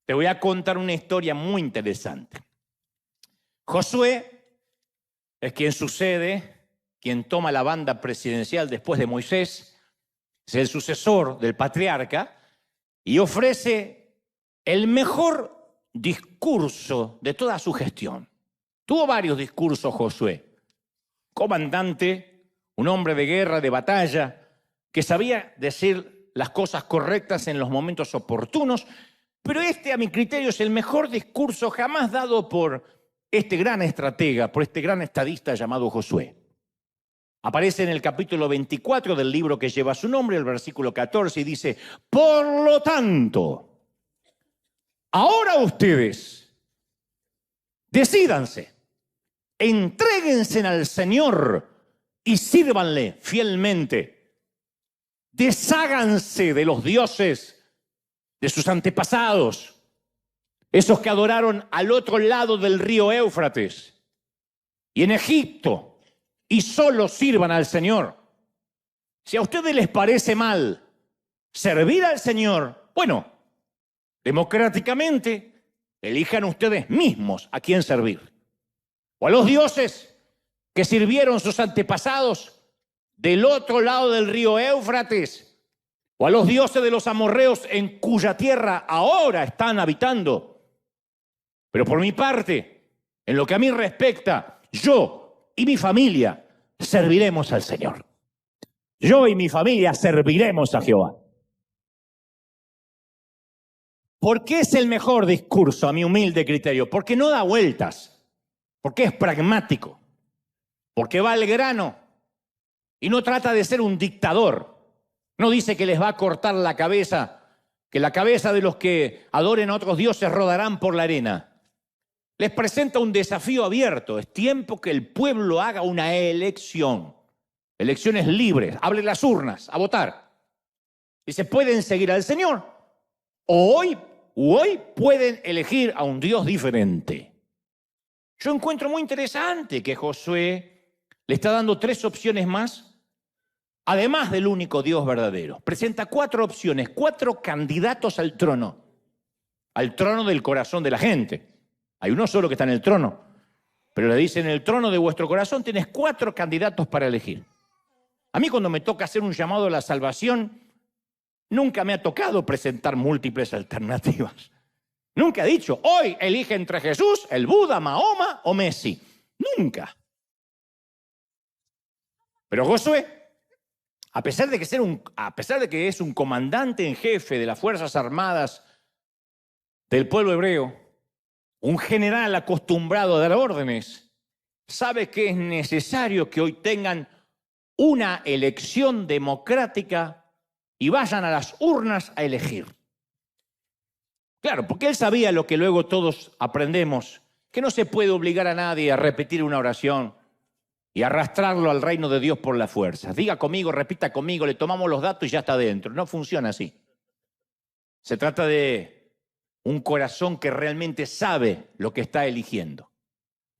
te voy a contar una historia muy interesante. Josué es quien sucede, quien toma la banda presidencial después de Moisés. Es el sucesor del patriarca y ofrece el mejor discurso de toda su gestión. Tuvo varios discursos Josué. Comandante, un hombre de guerra, de batalla, que sabía decir las cosas correctas en los momentos oportunos, pero este, a mi criterio, es el mejor discurso jamás dado por este gran estratega, por este gran estadista llamado Josué. Aparece en el capítulo 24 del libro que lleva su nombre, el versículo 14, y dice, por lo tanto, ahora ustedes, decídanse, entréguense al Señor y sírvanle fielmente. Desháganse de los dioses de sus antepasados, esos que adoraron al otro lado del río Éufrates y en Egipto, y solo sirvan al Señor. Si a ustedes les parece mal servir al Señor, bueno, democráticamente elijan ustedes mismos a quién servir. O a los dioses que sirvieron sus antepasados del otro lado del río Éufrates, o a los dioses de los amorreos en cuya tierra ahora están habitando. Pero por mi parte, en lo que a mí respecta, yo y mi familia serviremos al Señor. Yo y mi familia serviremos a Jehová. ¿Por qué es el mejor discurso, a mi humilde criterio? Porque no da vueltas, porque es pragmático, porque va al grano y no trata de ser un dictador. No dice que les va a cortar la cabeza, que la cabeza de los que adoren a otros dioses rodarán por la arena. Les presenta un desafío abierto. Es tiempo que el pueblo haga una elección. Elecciones libres. Abren las urnas a votar. Y se pueden seguir al Señor. O hoy pueden elegir a un Dios diferente. Yo encuentro muy interesante que Josué le está dando 3 opciones más, además del único Dios verdadero. Presenta 4 opciones, 4 candidatos al trono del corazón de la gente. Hay uno solo que está en el trono, pero le dice, en el trono de vuestro corazón tienes 4 candidatos para elegir. A mí cuando me toca hacer un llamado a la salvación, nunca me ha tocado presentar múltiples alternativas. Nunca he dicho, hoy elige entre Jesús, el Buda, Mahoma o Messi. Nunca. Pero Josué, a pesar de que es un comandante en jefe de las Fuerzas Armadas del pueblo hebreo, un general acostumbrado a dar órdenes, sabe que es necesario que hoy tengan una elección democrática y vayan a las urnas a elegir. Claro, porque él sabía lo que luego todos aprendemos, que no se puede obligar a nadie a repetir una oración y arrastrarlo al reino de Dios por la fuerza. Diga conmigo, repita conmigo, le tomamos los datos y ya está dentro. No funciona así. Se trata de un corazón que realmente sabe lo que está eligiendo.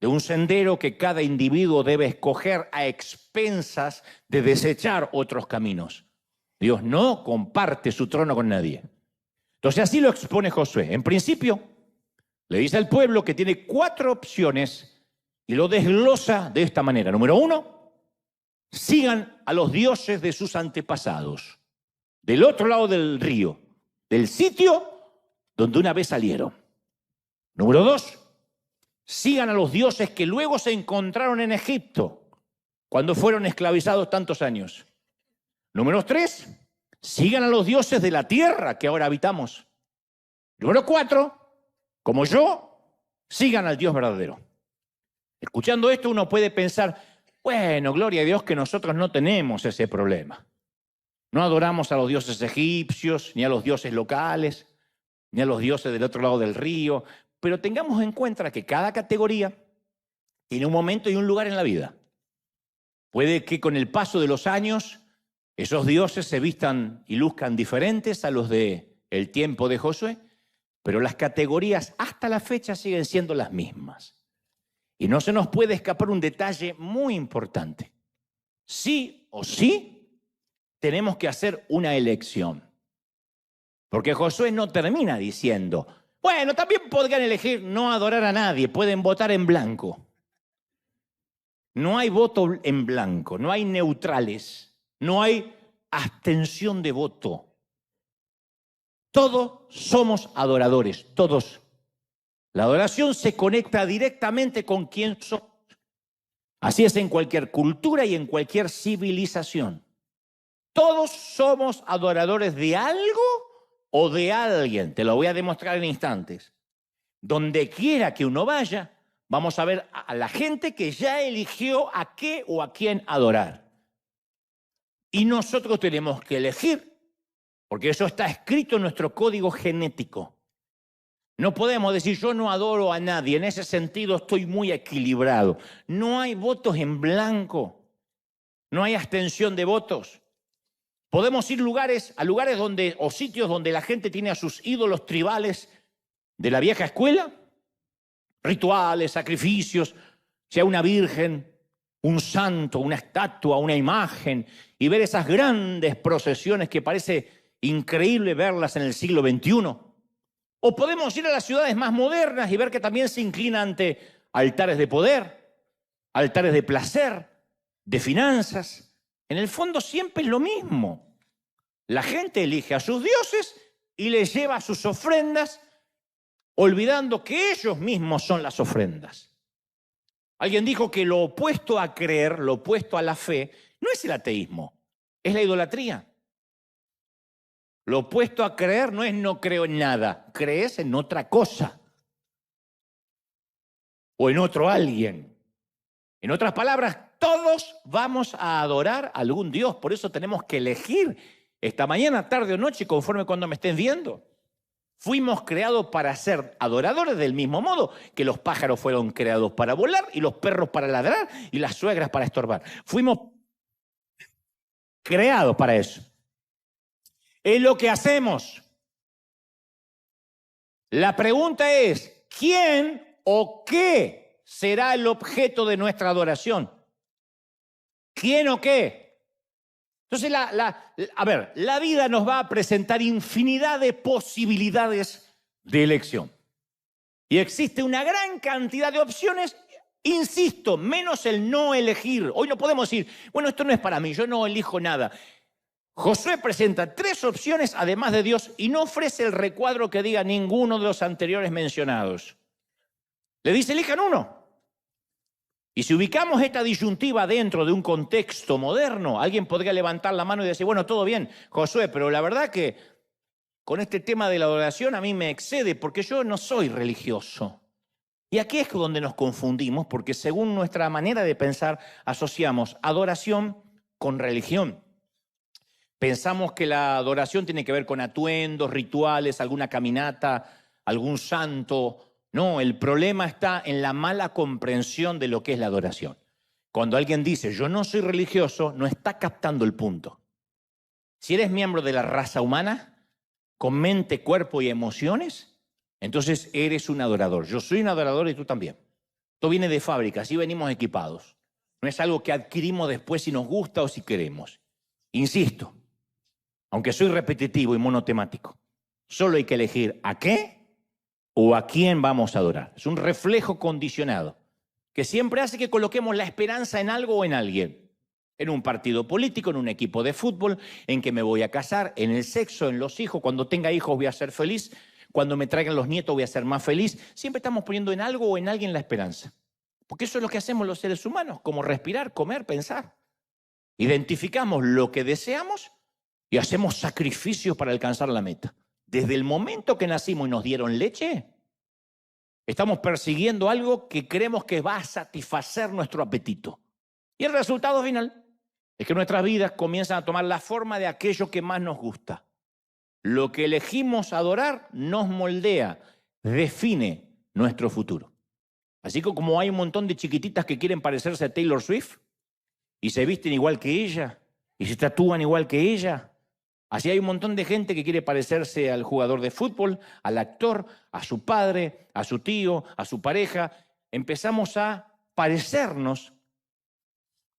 De un sendero que cada individuo debe escoger a expensas de desechar otros caminos. Dios no comparte su trono con nadie. Entonces así lo expone Josué. En principio, le dice al pueblo que tiene 4 opciones y lo desglosa de esta manera. Número 1, sigan a los dioses de sus antepasados, del otro lado del río, del sitio donde una vez salieron. Número 2, sigan a los dioses que luego se encontraron en Egipto, cuando fueron esclavizados tantos años. Número 3, sigan a los dioses de la tierra que ahora habitamos. Número 4, como yo, sigan al Dios verdadero. Escuchando esto uno puede pensar, bueno, gloria a Dios que nosotros no tenemos ese problema. No adoramos a los dioses egipcios, ni a los dioses locales, ni a los dioses del otro lado del río, pero tengamos en cuenta que cada categoría tiene un momento y un lugar en la vida. Puede que con el paso de los años esos dioses se vistan y luzcan diferentes a los del tiempo de Josué, pero las categorías hasta la fecha siguen siendo las mismas. Y no se nos puede escapar un detalle muy importante. Sí o sí tenemos que hacer una elección. Porque Josué no termina diciendo, bueno, también podrían elegir no adorar a nadie, pueden votar en blanco. No hay voto en blanco, no hay neutrales, no hay abstención de voto. Todos somos adoradores, todos. La adoración se conecta directamente con quién somos. Así es en cualquier cultura y en cualquier civilización. Todos somos adoradores de algo o de alguien. Te lo voy a demostrar en instantes. Donde quiera que uno vaya, vamos a ver a la gente que ya eligió a qué o a quién adorar. Y nosotros tenemos que elegir, porque eso está escrito en nuestro código genético. No podemos decir, yo no adoro a nadie, en ese sentido estoy muy equilibrado. No hay votos en blanco, no hay abstención de votos. Podemos ir a lugares donde, o sitios donde la gente tiene a sus ídolos tribales de la vieja escuela, rituales, sacrificios, sea una virgen, un santo, una estatua, una imagen, y ver esas grandes procesiones que parece increíble verlas en el siglo XXI. O podemos ir a las ciudades más modernas y ver que también se inclina ante altares de poder, altares de placer, de finanzas. En el fondo siempre es lo mismo. La gente elige a sus dioses y les lleva sus ofrendas, olvidando que ellos mismos son las ofrendas. Alguien dijo que lo opuesto a creer, lo opuesto a la fe, no es el ateísmo, es la idolatría. Lo opuesto a creer no es no creo en nada, crees en otra cosa o en otro alguien. En otras palabras, todos vamos a adorar a algún Dios, por eso tenemos que elegir esta mañana, tarde o noche, conforme cuando me estén viendo. Fuimos creados para ser adoradores del mismo modo que los pájaros fueron creados para volar y los perros para ladrar y las suegras para estorbar. Fuimos creados para eso. Es lo que hacemos. La pregunta es, ¿quién o qué será el objeto de nuestra adoración? ¿Quién o qué? Entonces, la vida nos va a presentar infinidad de posibilidades de elección. Y existe una gran cantidad de opciones, insisto, menos el no elegir. Hoy no podemos decir, bueno, esto no es para mí, yo no elijo nada. Josué presenta 3 opciones además de Dios y no ofrece el recuadro que diga ninguno de los anteriores mencionados. Le dice, elijan uno. Y si ubicamos esta disyuntiva dentro de un contexto moderno, alguien podría levantar la mano y decir, bueno, todo bien, Josué, pero la verdad que con este tema de la adoración a mí me excede porque yo no soy religioso. Y aquí es donde nos confundimos porque según nuestra manera de pensar asociamos adoración con religión. Pensamos que la adoración tiene que ver con atuendos, rituales, alguna caminata, algún santo. No, el problema está en la mala comprensión de lo que es la adoración. Cuando alguien dice, yo no soy religioso, no está captando el punto. Si eres miembro de la raza humana, con mente, cuerpo y emociones, entonces eres un adorador. Yo soy un adorador y tú también. Esto viene de fábrica, así venimos equipados. No es algo que adquirimos después si nos gusta o si queremos. Insisto, aunque soy repetitivo y monotemático, solo hay que elegir a qué o a quién vamos a adorar. Es un reflejo condicionado. que siempre hace que coloquemos la esperanza en algo o en alguien. En un partido político, en un equipo de fútbol, en que me voy a casar, en el sexo, en los hijos. Cuando tenga hijos voy a ser feliz. Cuando me traigan los nietos voy a ser más feliz. Siempre estamos poniendo en algo o en alguien la esperanza. Porque eso es lo que hacemos los seres humanos, como respirar, comer, pensar. Identificamos lo que deseamos y hacemos sacrificios para alcanzar la meta. Desde el momento que nacimos y nos dieron leche, estamos persiguiendo algo que creemos que va a satisfacer nuestro apetito. Y el resultado final es que nuestras vidas comienzan a tomar la forma de aquello que más nos gusta. Lo que elegimos adorar nos moldea, define nuestro futuro. Así que como hay un montón de chiquititas que quieren parecerse a Taylor Swift y se visten igual que ella y se tatúan igual que ella, así hay un montón de gente que quiere parecerse al jugador de fútbol, al actor, a su padre, a su tío, a su pareja. Empezamos a parecernos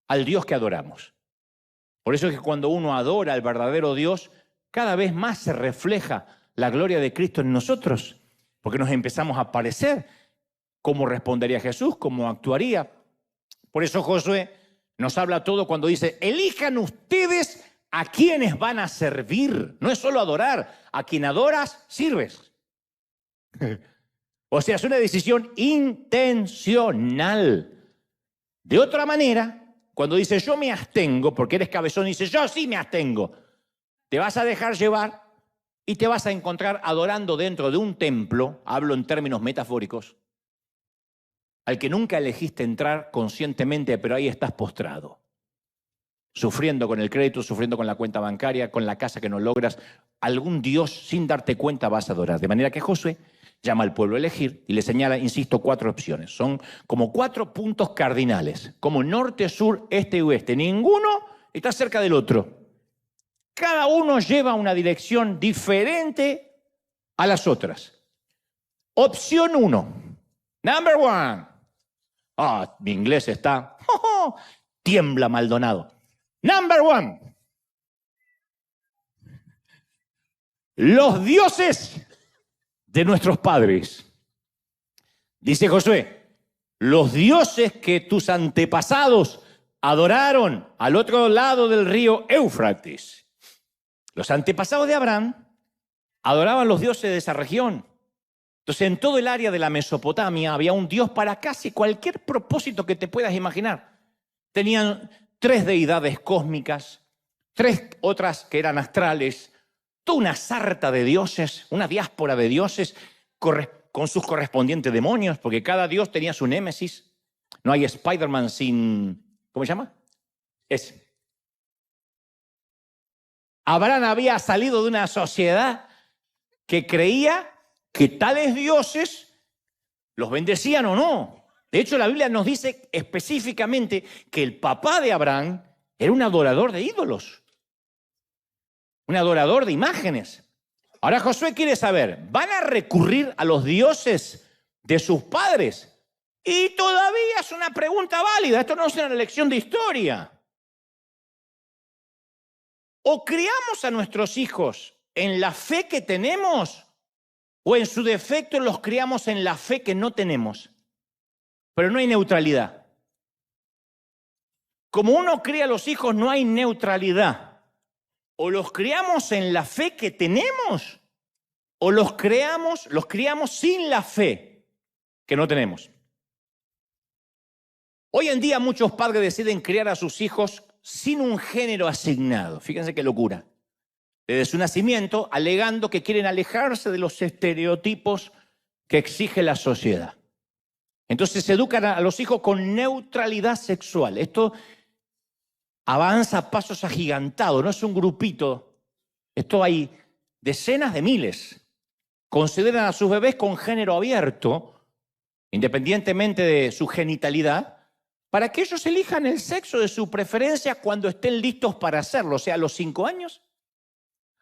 al Dios que adoramos. Por eso es que cuando uno adora al verdadero Dios, cada vez más se refleja la gloria de Cristo en nosotros, porque nos empezamos a parecer cómo respondería Jesús, cómo actuaría. Por eso Josué nos habla todo cuando dice, elijan ustedes a quienes van a servir. No es solo adorar, a quien adoras, sirves. O sea, es una decisión intencional. De otra manera, cuando dice yo me abstengo, porque eres cabezón, y dice yo sí me abstengo, te vas a dejar llevar y te vas a encontrar adorando dentro de un templo, hablo en términos metafóricos, al que nunca elegiste entrar conscientemente, pero ahí estás postrado, sufriendo con el crédito, sufriendo con la cuenta bancaria, con la casa que no logras. Algún Dios sin darte cuenta vas a adorar. De manera que Josué llama al pueblo a elegir y le señala, insisto, 4 opciones. Son como 4 puntos cardinales, como norte, sur, este y oeste. Ninguno está cerca del otro. Cada uno lleva una dirección diferente a las otras. Opción 1. Number 1. Mi inglés está... tiembla Maldonado. Number 1. Los dioses de nuestros padres. Dice Josué, los dioses que tus antepasados adoraron al otro lado del río Éufrates. Los antepasados de Abraham adoraban los dioses de esa región. Entonces, en todo el área de la Mesopotamia había un dios para casi cualquier propósito que te puedas imaginar. Tenían 3 deidades cósmicas, 3 otras que eran astrales, toda una sarta de dioses, una diáspora de dioses con sus correspondientes demonios, porque cada dios tenía su némesis. No hay Spider-Man sin... ¿Cómo se llama? Ese. Abraham había salido de una sociedad que creía que tales dioses los bendecían o no. De hecho, la Biblia nos dice específicamente que el papá de Abraham era un adorador de ídolos, un adorador de imágenes. Ahora Josué quiere saber, ¿van a recurrir a los dioses de sus padres? Y todavía es una pregunta válida, esto no es una lección de historia. O criamos a nuestros hijos en la fe que tenemos, o en su defecto los criamos en la fe que no tenemos. Pero no hay neutralidad. Como uno cría a los hijos, no hay neutralidad. O los criamos en la fe que tenemos, o los criamos sin la fe que no tenemos. Hoy en día muchos padres deciden criar a sus hijos sin un género asignado. Fíjense qué locura. Desde su nacimiento, alegando que quieren alejarse de los estereotipos que exige la sociedad. Entonces se educan a los hijos con neutralidad sexual. Esto avanza a pasos agigantados, no es un grupito. Esto hay decenas de miles. Consideran a sus bebés con género abierto, independientemente de su genitalidad, para que ellos elijan el sexo de su preferencia cuando estén listos para hacerlo. O sea, a los 5 años,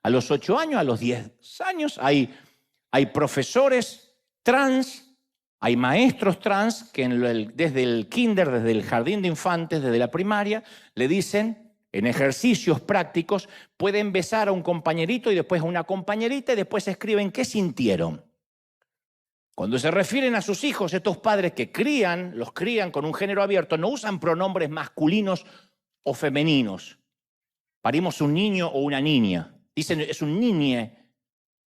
a los 8 años, a los 10 años. Hay profesores trans, hay maestros trans que desde el kinder, desde el jardín de infantes, desde la primaria, le dicen, en ejercicios prácticos, pueden besar a un compañerito y después a una compañerita y después escriben qué sintieron. Cuando se refieren a sus hijos, estos padres que los crían con un género abierto, no usan pronombres masculinos o femeninos. Parimos un niño o una niña. Dicen, es un niñe.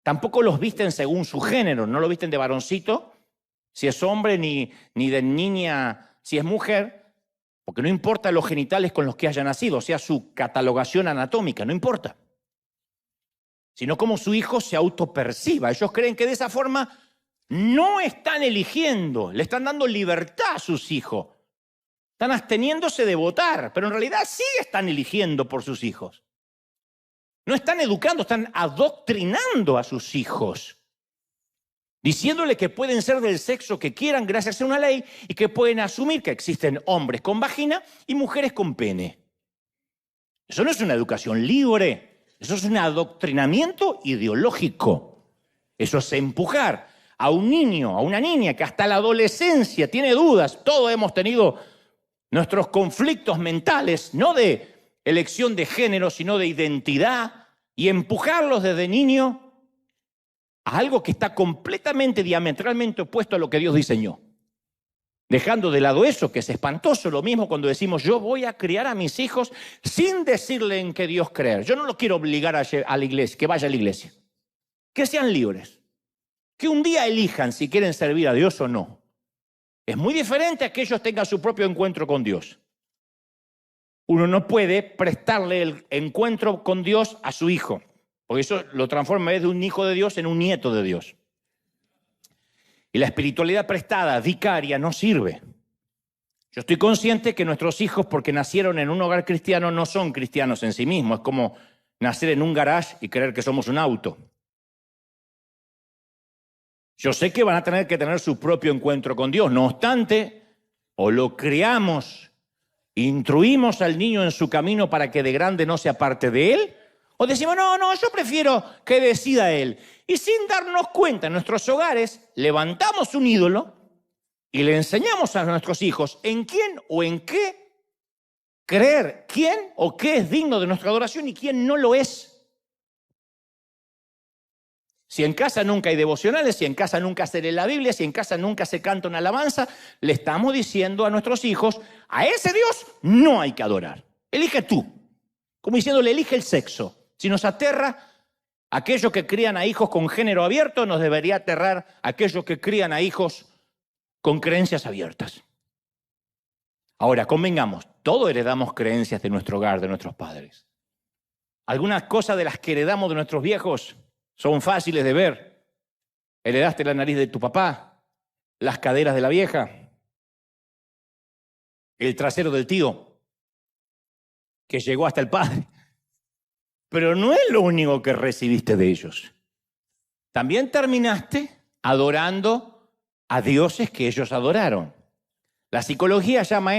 Tampoco los visten según su género. No lo visten de varoncito, si es hombre, ni de niña, si es mujer. Porque no importa los genitales con los que haya nacido, o sea, su catalogación anatómica, no importa. Sino cómo su hijo se autoperciba. Ellos creen que de esa forma no están eligiendo, le están dando libertad a sus hijos. Están absteniéndose de votar, pero en realidad sí están eligiendo por sus hijos. No están educando, están adoctrinando a sus hijos, diciéndole que pueden ser del sexo que quieran gracias a una ley y que pueden asumir que existen hombres con vagina y mujeres con pene. Eso no es una educación libre, eso es un adoctrinamiento ideológico. Eso es empujar a un niño, a una niña que hasta la adolescencia tiene dudas. Todos hemos tenido nuestros conflictos mentales, no de elección de género, sino de identidad, y empujarlos desde niño a algo que está completamente, diametralmente opuesto a lo que Dios diseñó. Dejando de lado eso, que es espantoso, lo mismo cuando decimos, yo voy a criar a mis hijos sin decirle en qué Dios creer. Yo no los quiero obligar a la iglesia, que vaya a la iglesia. Que sean libres. Que un día elijan si quieren servir a Dios o no. Es muy diferente a que ellos tengan su propio encuentro con Dios. Uno no puede prestarle el encuentro con Dios a su hijo, porque eso lo transforma de un hijo de Dios en un nieto de Dios. Y la espiritualidad prestada, vicaria, no sirve. Yo estoy consciente que nuestros hijos, porque nacieron en un hogar cristiano, no son cristianos en sí mismos. Es como nacer en un garage y creer que somos un auto. Yo sé que van a tener que tener su propio encuentro con Dios. No obstante, o lo criamos, instruimos al niño en su camino para que de grande no se aparte de él, o decimos, no, yo prefiero que decida él. Y sin darnos cuenta en nuestros hogares, levantamos un ídolo y le enseñamos a nuestros hijos en quién o en qué creer, quién o qué es digno de nuestra adoración y quién no lo es. Si en casa nunca hay devocionales, si en casa nunca se lee la Biblia, si en casa nunca se canta una alabanza, le estamos diciendo a nuestros hijos, a ese Dios no hay que adorar. Elige tú. Como diciéndole, elige el sexo. Si nos aterra aquellos que crían a hijos con género abierto, nos debería aterrar aquellos que crían a hijos con creencias abiertas. Ahora, convengamos, todos heredamos creencias de nuestro hogar, de nuestros padres. Algunas cosas de las que heredamos de nuestros viejos son fáciles de ver. Heredaste la nariz de tu papá, las caderas de la vieja, el trasero del tío, que llegó hasta el padre. Pero no es lo único que recibiste de ellos. También terminaste adorando a dioses que ellos adoraron. La psicología llama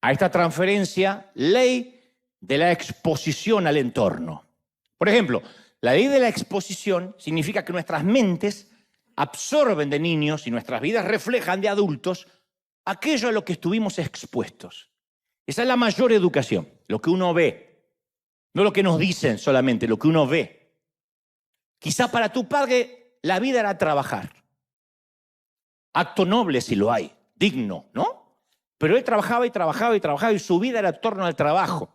a esta transferencia, ley de la exposición al entorno. Por ejemplo, la ley de la exposición significa que nuestras mentes absorben de niños y nuestras vidas reflejan de adultos aquello a lo que estuvimos expuestos. Esa es la mayor educación, lo que uno ve. No lo que nos dicen solamente, lo que uno ve. Quizá para tu padre la vida era trabajar. Acto noble si lo hay, digno, ¿no? Pero él trabajaba y trabajaba y trabajaba y su vida era en torno al trabajo.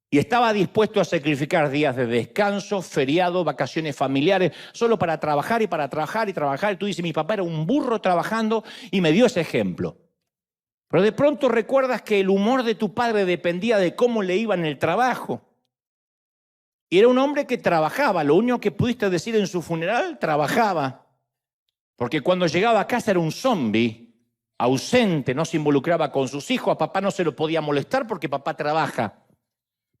Y estaba dispuesto a sacrificar días de descanso, feriados, vacaciones familiares, solo para trabajar y para trabajar y trabajar. Y tú dices, mi papá era un burro trabajando y me dio ese ejemplo. Pero de pronto recuerdas que el humor de tu padre dependía de cómo le iba en el trabajo. Y era un hombre que trabajaba, lo único que pudiste decir en su funeral, trabajaba. Porque cuando llegaba a casa era un zombi, ausente, no se involucraba con sus hijos, a papá no se lo podía molestar porque papá trabaja.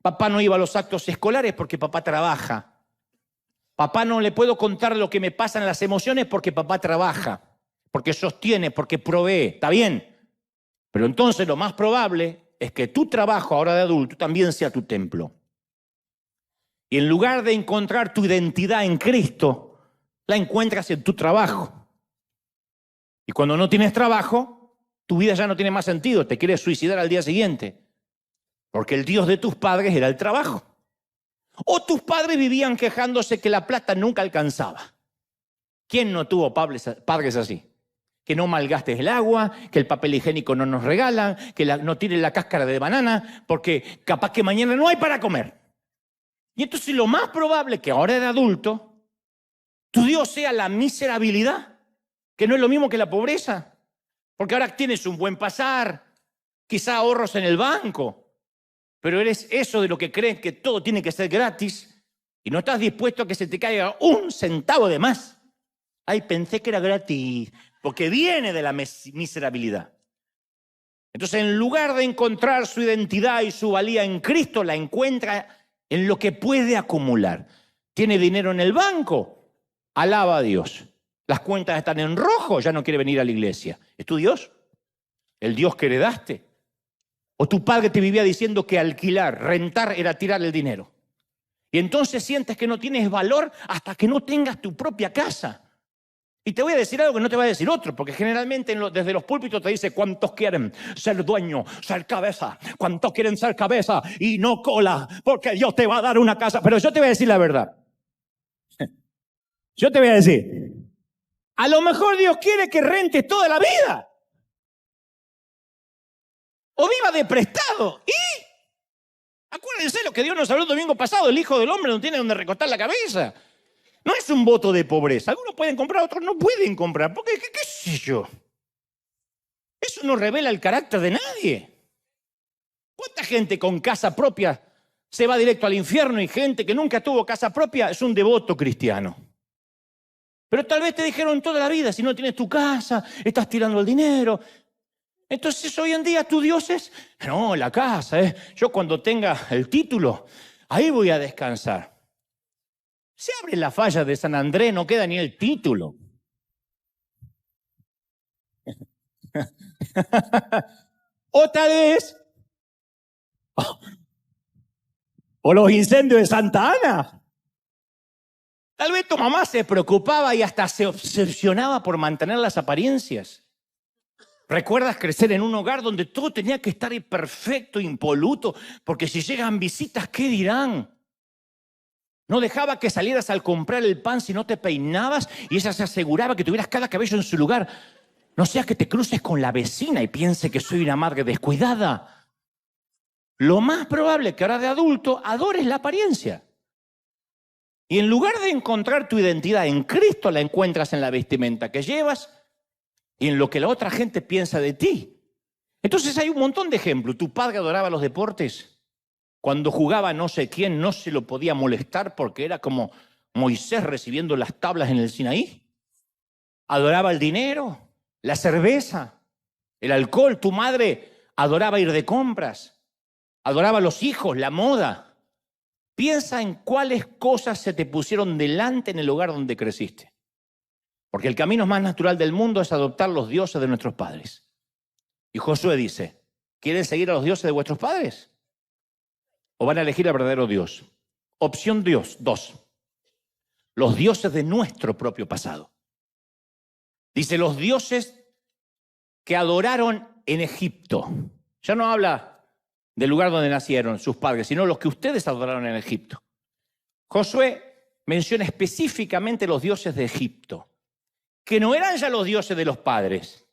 Papá no iba a los actos escolares porque papá trabaja. Papá no le puedo contar lo que me pasa en las emociones porque papá trabaja, porque sostiene, porque provee. ¿Está bien? Pero entonces lo más probable es que tu trabajo ahora de adulto también sea tu templo. Y en lugar de encontrar tu identidad en Cristo, la encuentras en tu trabajo. Y cuando no tienes trabajo, tu vida ya no tiene más sentido, te quieres suicidar al día siguiente. Porque el Dios de tus padres era el trabajo. O tus padres vivían quejándose que la plata nunca alcanzaba. ¿Quién no tuvo padres así? Que no malgastes el agua, que el papel higiénico no nos regalan, que no tiren la cáscara de banana, porque capaz que mañana no hay para comer. Y entonces lo más probable es que ahora de adulto, tu Dios sea la miserabilidad, que no es lo mismo que la pobreza. Porque ahora tienes un buen pasar, quizá ahorros en el banco, pero eres eso de lo que crees que todo tiene que ser gratis y no estás dispuesto a que se te caiga un centavo de más. Ay, pensé que era gratis, porque viene de la miserabilidad. Entonces, en lugar de encontrar su identidad y su valía en Cristo, la encuentra en lo que puede acumular. ¿Tiene dinero en el banco? Alaba a Dios. Las cuentas están en rojo, ya no quiere venir a la iglesia. ¿Es tu Dios? ¿El Dios que heredaste? ¿O tu padre te vivía diciendo que alquilar, rentar era tirar el dinero? Y entonces sientes que no tienes valor hasta que no tengas tu propia casa. Y te voy a decir algo que no te va a decir otro, porque generalmente desde los púlpitos te dice cuántos quieren ser dueño, ser cabeza, cuántos quieren ser cabeza y no cola, porque Dios te va a dar una casa. Pero yo te voy a decir la verdad. Yo te voy a decir, a lo mejor Dios quiere que rentes toda la vida. O viva de prestado. Y acuérdense lo que Dios nos habló el domingo pasado, el Hijo del Hombre no tiene donde recostar la cabeza. No es un voto de pobreza. Algunos pueden comprar, otros no pueden comprar. Porque, ¿qué sé yo? Eso no revela el carácter de nadie. ¿Cuánta gente con casa propia se va directo al infierno y gente que nunca tuvo casa propia es un devoto cristiano? Pero tal vez te dijeron toda la vida, si no tienes tu casa, estás tirando el dinero. Entonces hoy en día tu Dios es, no, la casa, yo cuando tenga el título, ahí voy a descansar. Se abre la falla de San Andrés, no queda ni el título. O tal vez, o los incendios de Santa Ana. Tal vez tu mamá se preocupaba y hasta se obsesionaba por mantener las apariencias. ¿Recuerdas crecer en un hogar donde todo tenía que estar perfecto, impoluto? Porque si llegan visitas, ¿qué dirán? No dejaba que salieras al comprar el pan si no te peinabas y ella se aseguraba que tuvieras cada cabello en su lugar. No sea que te cruces con la vecina y piense que soy una madre descuidada. Lo más probable es que ahora de adulto adores la apariencia. Y en lugar de encontrar tu identidad en Cristo, la encuentras en la vestimenta que llevas y en lo que la otra gente piensa de ti. Entonces hay un montón de ejemplos. Tu padre adoraba los deportes. Cuando jugaba no sé quién, no se lo podía molestar porque era como Moisés recibiendo las tablas en el Sinaí. Adoraba el dinero, la cerveza, el alcohol. Tu madre adoraba ir de compras, adoraba los hijos, la moda. Piensa en cuáles cosas se te pusieron delante en el lugar donde creciste. Porque el camino más natural del mundo es adoptar los dioses de nuestros padres. Y Josué dice, ¿quieren seguir a los dioses de vuestros padres? ¿O van a elegir al verdadero Dios? Opción 2. Los dioses de nuestro propio pasado. Dice, los dioses que adoraron en Egipto. Ya no habla del lugar donde nacieron sus padres, sino los que ustedes adoraron en Egipto. Josué menciona específicamente los dioses de Egipto, que no eran ya los dioses de los padres,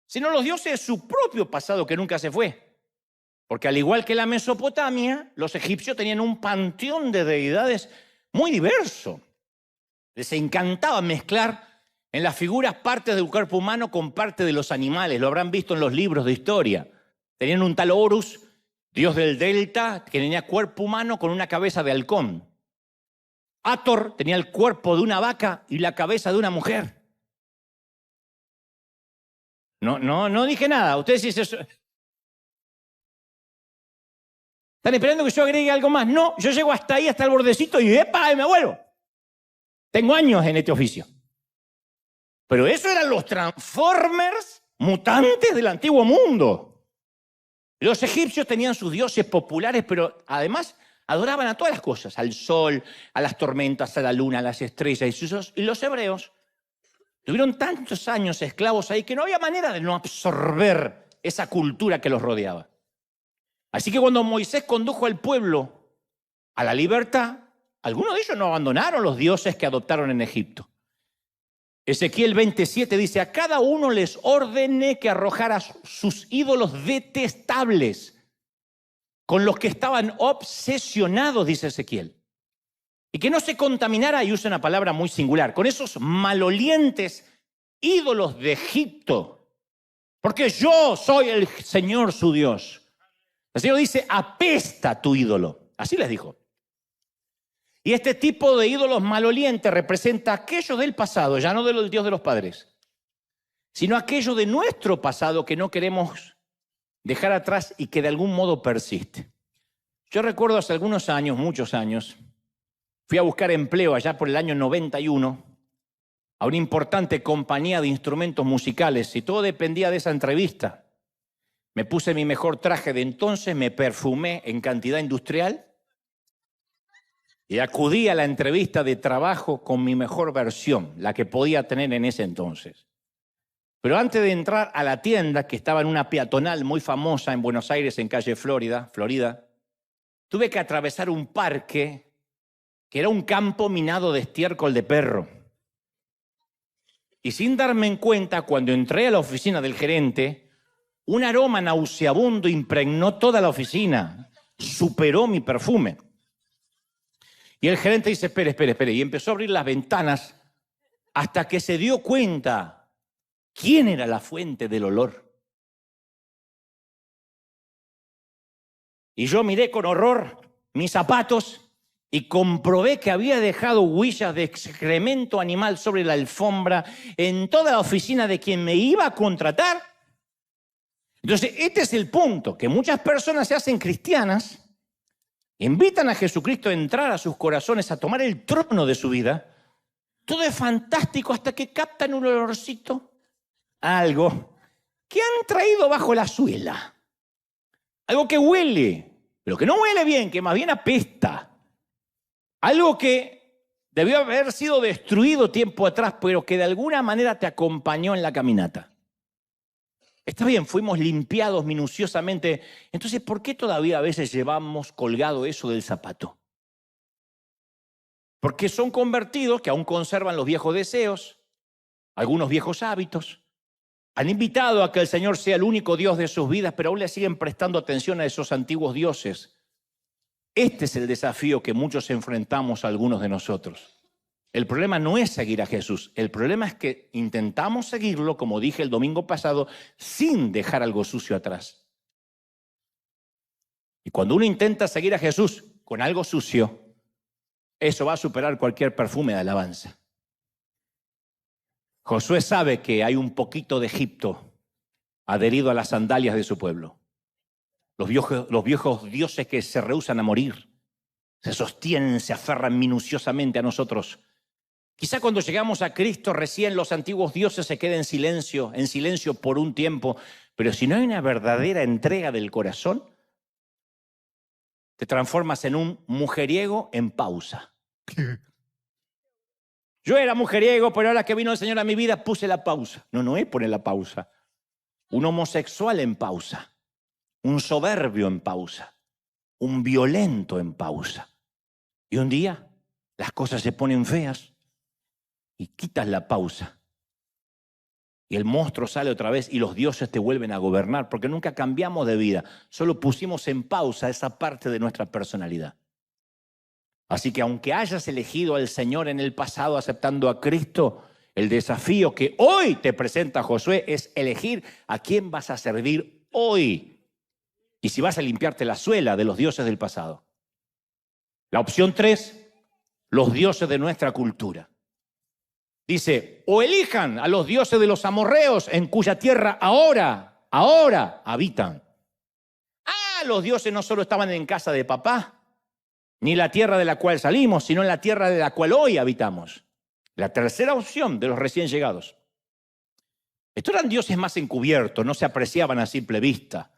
sino los dioses de su propio pasado que nunca se fue. Porque al igual que la Mesopotamia, los egipcios tenían un panteón de deidades muy diverso. Les encantaba mezclar en las figuras partes del cuerpo humano con parte de los animales. Lo habrán visto en los libros de historia. Tenían un tal Horus, dios del delta, que tenía cuerpo humano con una cabeza de halcón. Hathor tenía el cuerpo de una vaca y la cabeza de una mujer. No dije nada. Ustedes dicen eso. ¿Están esperando que yo agregue algo más? No, yo llego hasta ahí, hasta el bordecito y ¡epa! Y me vuelvo. Tengo años en este oficio. Pero eso eran los Transformers mutantes del antiguo mundo. Los egipcios tenían sus dioses populares, pero además adoraban a todas las cosas, al sol, a las tormentas, a la luna, a las estrellas. Y los hebreos tuvieron tantos años esclavos ahí que no había manera de no absorber esa cultura que los rodeaba. Así que cuando Moisés condujo al pueblo a la libertad, algunos de ellos no abandonaron los dioses que adoptaron en Egipto. Ezequiel 27 dice, a cada uno les ordené que arrojara sus ídolos detestables con los que estaban obsesionados, dice Ezequiel. Y que no se contaminara, y usa una palabra muy singular, con esos malolientes ídolos de Egipto. Porque yo soy el Señor su Dios. El Señor dice, apesta tu ídolo. Así les dijo. Y este tipo de ídolos malolientes representa aquello del pasado, ya no del Dios de los padres, sino aquello de nuestro pasado que no queremos dejar atrás y que de algún modo persiste. Yo recuerdo hace algunos años, muchos años, fui a buscar empleo allá por el año 91 a una importante compañía de instrumentos musicales y todo dependía de esa entrevista. Me puse mi mejor traje de entonces, me perfumé en cantidad industrial y acudí a la entrevista de trabajo con mi mejor versión, la que podía tener en ese entonces. Pero antes de entrar a la tienda, que estaba en una peatonal muy famosa en Buenos Aires, en calle Florida, tuve que atravesar un parque que era un campo minado de estiércol de perro. Y sin darme en cuenta, cuando entré a la oficina del gerente, un aroma nauseabundo impregnó toda la oficina, superó mi perfume. Y el gerente dice, espere, y empezó a abrir las ventanas hasta que se dio cuenta quién era la fuente del olor. Y yo miré con horror mis zapatos y comprobé que había dejado huellas de excremento animal sobre la alfombra en toda la oficina de quien me iba a contratar. Entonces, este es el punto, que muchas personas se hacen cristianas, invitan a Jesucristo a entrar a sus corazones, a tomar el trono de su vida. Todo es fantástico hasta que captan un olorcito, algo que han traído bajo la suela. Algo que huele, pero que no huele bien, que más bien apesta. Algo que debió haber sido destruido tiempo atrás, pero que de alguna manera te acompañó en la caminata. Está bien, fuimos limpiados minuciosamente. Entonces, ¿por qué todavía a veces llevamos colgado eso del zapato? Porque son convertidos que aún conservan los viejos deseos, algunos viejos hábitos. Han invitado a que el Señor sea el único Dios de sus vidas, pero aún le siguen prestando atención a esos antiguos dioses. Este es el desafío que muchos enfrentamos a algunos de nosotros. El problema no es seguir a Jesús. El problema es que intentamos seguirlo, como dije el domingo pasado, sin dejar algo sucio atrás. Y cuando uno intenta seguir a Jesús con algo sucio, eso va a superar cualquier perfume de alabanza. Josué sabe que hay un poquito de Egipto adherido a las sandalias de su pueblo. Los viejos dioses que se rehúsan a morir, se sostienen, se aferran minuciosamente a nosotros. Quizá cuando llegamos a Cristo recién los antiguos dioses se queden en silencio por un tiempo, pero si no hay una verdadera entrega del corazón, te transformas en un mujeriego en pausa. Yo era mujeriego, pero ahora que vino el Señor a mi vida puse la pausa. No es poner la pausa. Un homosexual en pausa, un soberbio en pausa, un violento en pausa. Y un día las cosas se ponen feas y quitas la pausa. Y el monstruo sale otra vez y los dioses te vuelven a gobernar porque nunca cambiamos de vida. Solo pusimos en pausa esa parte de nuestra personalidad. Así que aunque hayas elegido al Señor en el pasado aceptando a Cristo, el desafío que hoy te presenta Josué es elegir a quién vas a servir hoy. Y si vas a limpiarte la suela de los dioses del pasado. La opción 3, los dioses de nuestra cultura. Dice, o elijan a los dioses de los amorreos en cuya tierra ahora habitan. Los dioses no solo estaban en casa de papá, ni la tierra de la cual salimos, sino en la tierra de la cual hoy habitamos. La tercera opción de los recién llegados. Estos eran dioses más encubiertos, no se apreciaban a simple vista.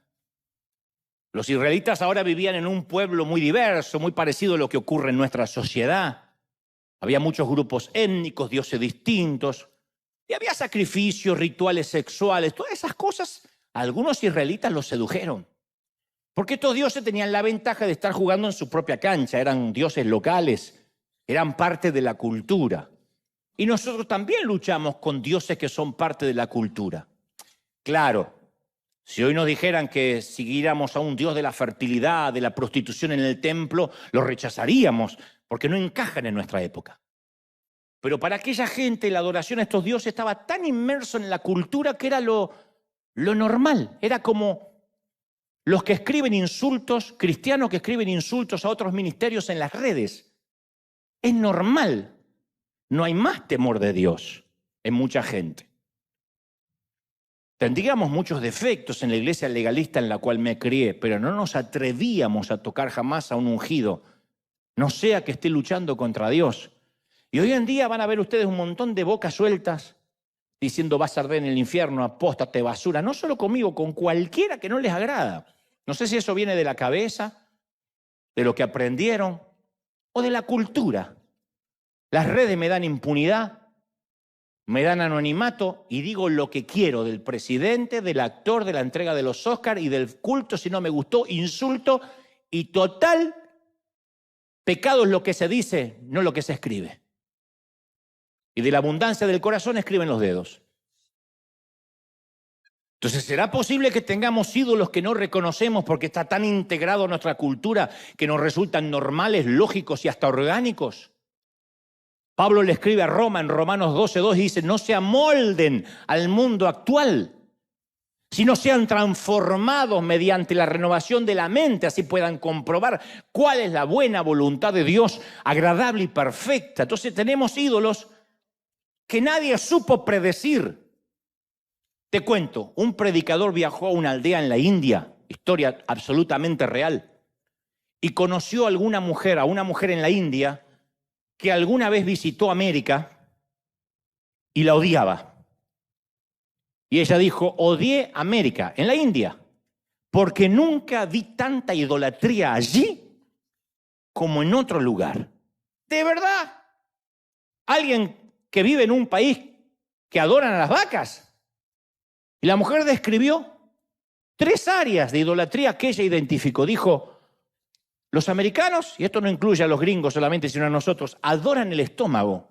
Los israelitas ahora vivían en un pueblo muy diverso, muy parecido a lo que ocurre en nuestra sociedad. Había muchos grupos étnicos, dioses distintos, y había sacrificios, rituales sexuales, todas esas cosas. Algunos israelitas los sedujeron, porque estos dioses tenían la ventaja de estar jugando en su propia cancha, eran dioses locales, eran parte de la cultura. Y nosotros también luchamos con dioses que son parte de la cultura. Claro, si hoy nos dijeran que siguiéramos a un dios de la fertilidad, de la prostitución en el templo, lo rechazaríamos porque no encajan en nuestra época. Pero para aquella gente la adoración a estos dioses estaba tan inmerso en la cultura que era lo normal. Era como los que escriben insultos, cristianos que escriben insultos a otros ministerios en las redes. Es normal. No hay más temor de Dios en mucha gente. Tendríamos muchos defectos en la iglesia legalista en la cual me crié, pero no nos atrevíamos a tocar jamás a un ungido, no sea que esté luchando contra Dios. Y hoy en día van a ver ustedes un montón de bocas sueltas diciendo vas a arder en el infierno, apóstate, basura, no solo conmigo, con cualquiera que no les agrada. No sé si eso viene de la cabeza, de lo que aprendieron o de la cultura. Las redes me dan impunidad, me dan anonimato y digo lo que quiero del presidente, del actor, de la entrega de los Oscars y del culto. Si no me gustó, insulto y total, pecado es lo que se dice, no lo que se escribe. Y de la abundancia del corazón escriben los dedos. Entonces, ¿será posible que tengamos ídolos que no reconocemos porque está tan integrado a nuestra cultura que nos resultan normales, lógicos y hasta orgánicos? Pablo le escribe a Roma en Romanos 12:2 y dice, no se amolden al mundo actual, sino sean transformados mediante la renovación de la mente, así puedan comprobar cuál es la buena voluntad de Dios, agradable y perfecta. Entonces tenemos ídolos que nadie supo predecir. Te cuento, un predicador viajó a una aldea en la India, historia absolutamente real, y conoció a una mujer en la India que alguna vez visitó América y la odiaba. Y ella dijo, odié América, en la India, porque nunca vi tanta idolatría allí como en otro lugar. ¿De verdad? ¿Alguien que vive en un país que adoran a las vacas? Y la mujer describió 3 áreas de idolatría que ella identificó. Dijo, los americanos, y esto no incluye a los gringos solamente, sino a nosotros, adoran el estómago.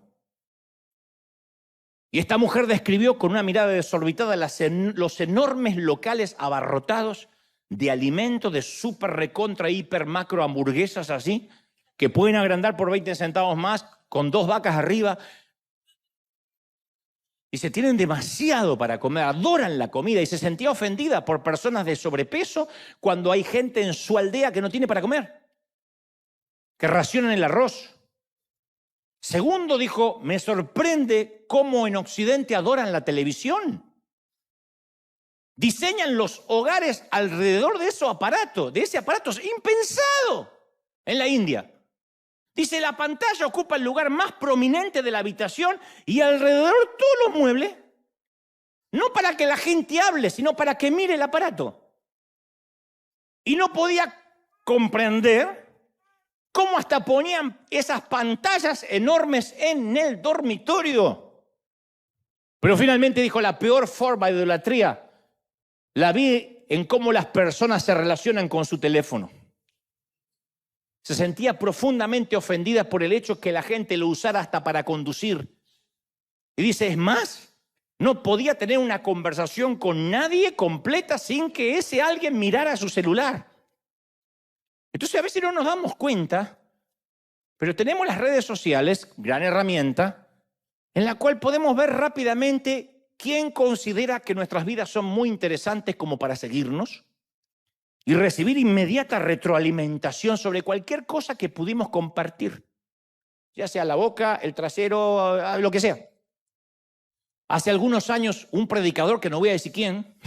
Y esta mujer describió con una mirada desorbitada los enormes locales abarrotados de alimentos, de súper recontra, hiper, macro hamburguesas así, que pueden agrandar por 20 centavos más, con 2 vacas arriba. Y se tienen demasiado para comer, adoran la comida y se sentía ofendida por personas de sobrepeso cuando hay gente en su aldea que no tiene para comer, que racionan el arroz. Segundo, dijo, me sorprende cómo en Occidente adoran la televisión. Diseñan los hogares alrededor de ese aparato es impensado en la India. Dice, la pantalla ocupa el lugar más prominente de la habitación y alrededor todos los muebles, no para que la gente hable, sino para que mire el aparato. Y no podía comprender cómo hasta ponían esas pantallas enormes en el dormitorio. Pero finalmente dijo, la peor forma de idolatría la vi en cómo las personas se relacionan con su teléfono. Se sentía profundamente ofendida por el hecho que la gente lo usara hasta para conducir. Y dice, es más, no podía tener una conversación con nadie completa sin que ese alguien mirara su celular. Entonces a veces no nos damos cuenta, pero tenemos las redes sociales, gran herramienta, en la cual podemos ver rápidamente quién considera que nuestras vidas son muy interesantes como para seguirnos y recibir inmediata retroalimentación sobre cualquier cosa que pudimos compartir, ya sea la boca, el trasero, lo que sea. Hace algunos años, un predicador, que no voy a decir quién,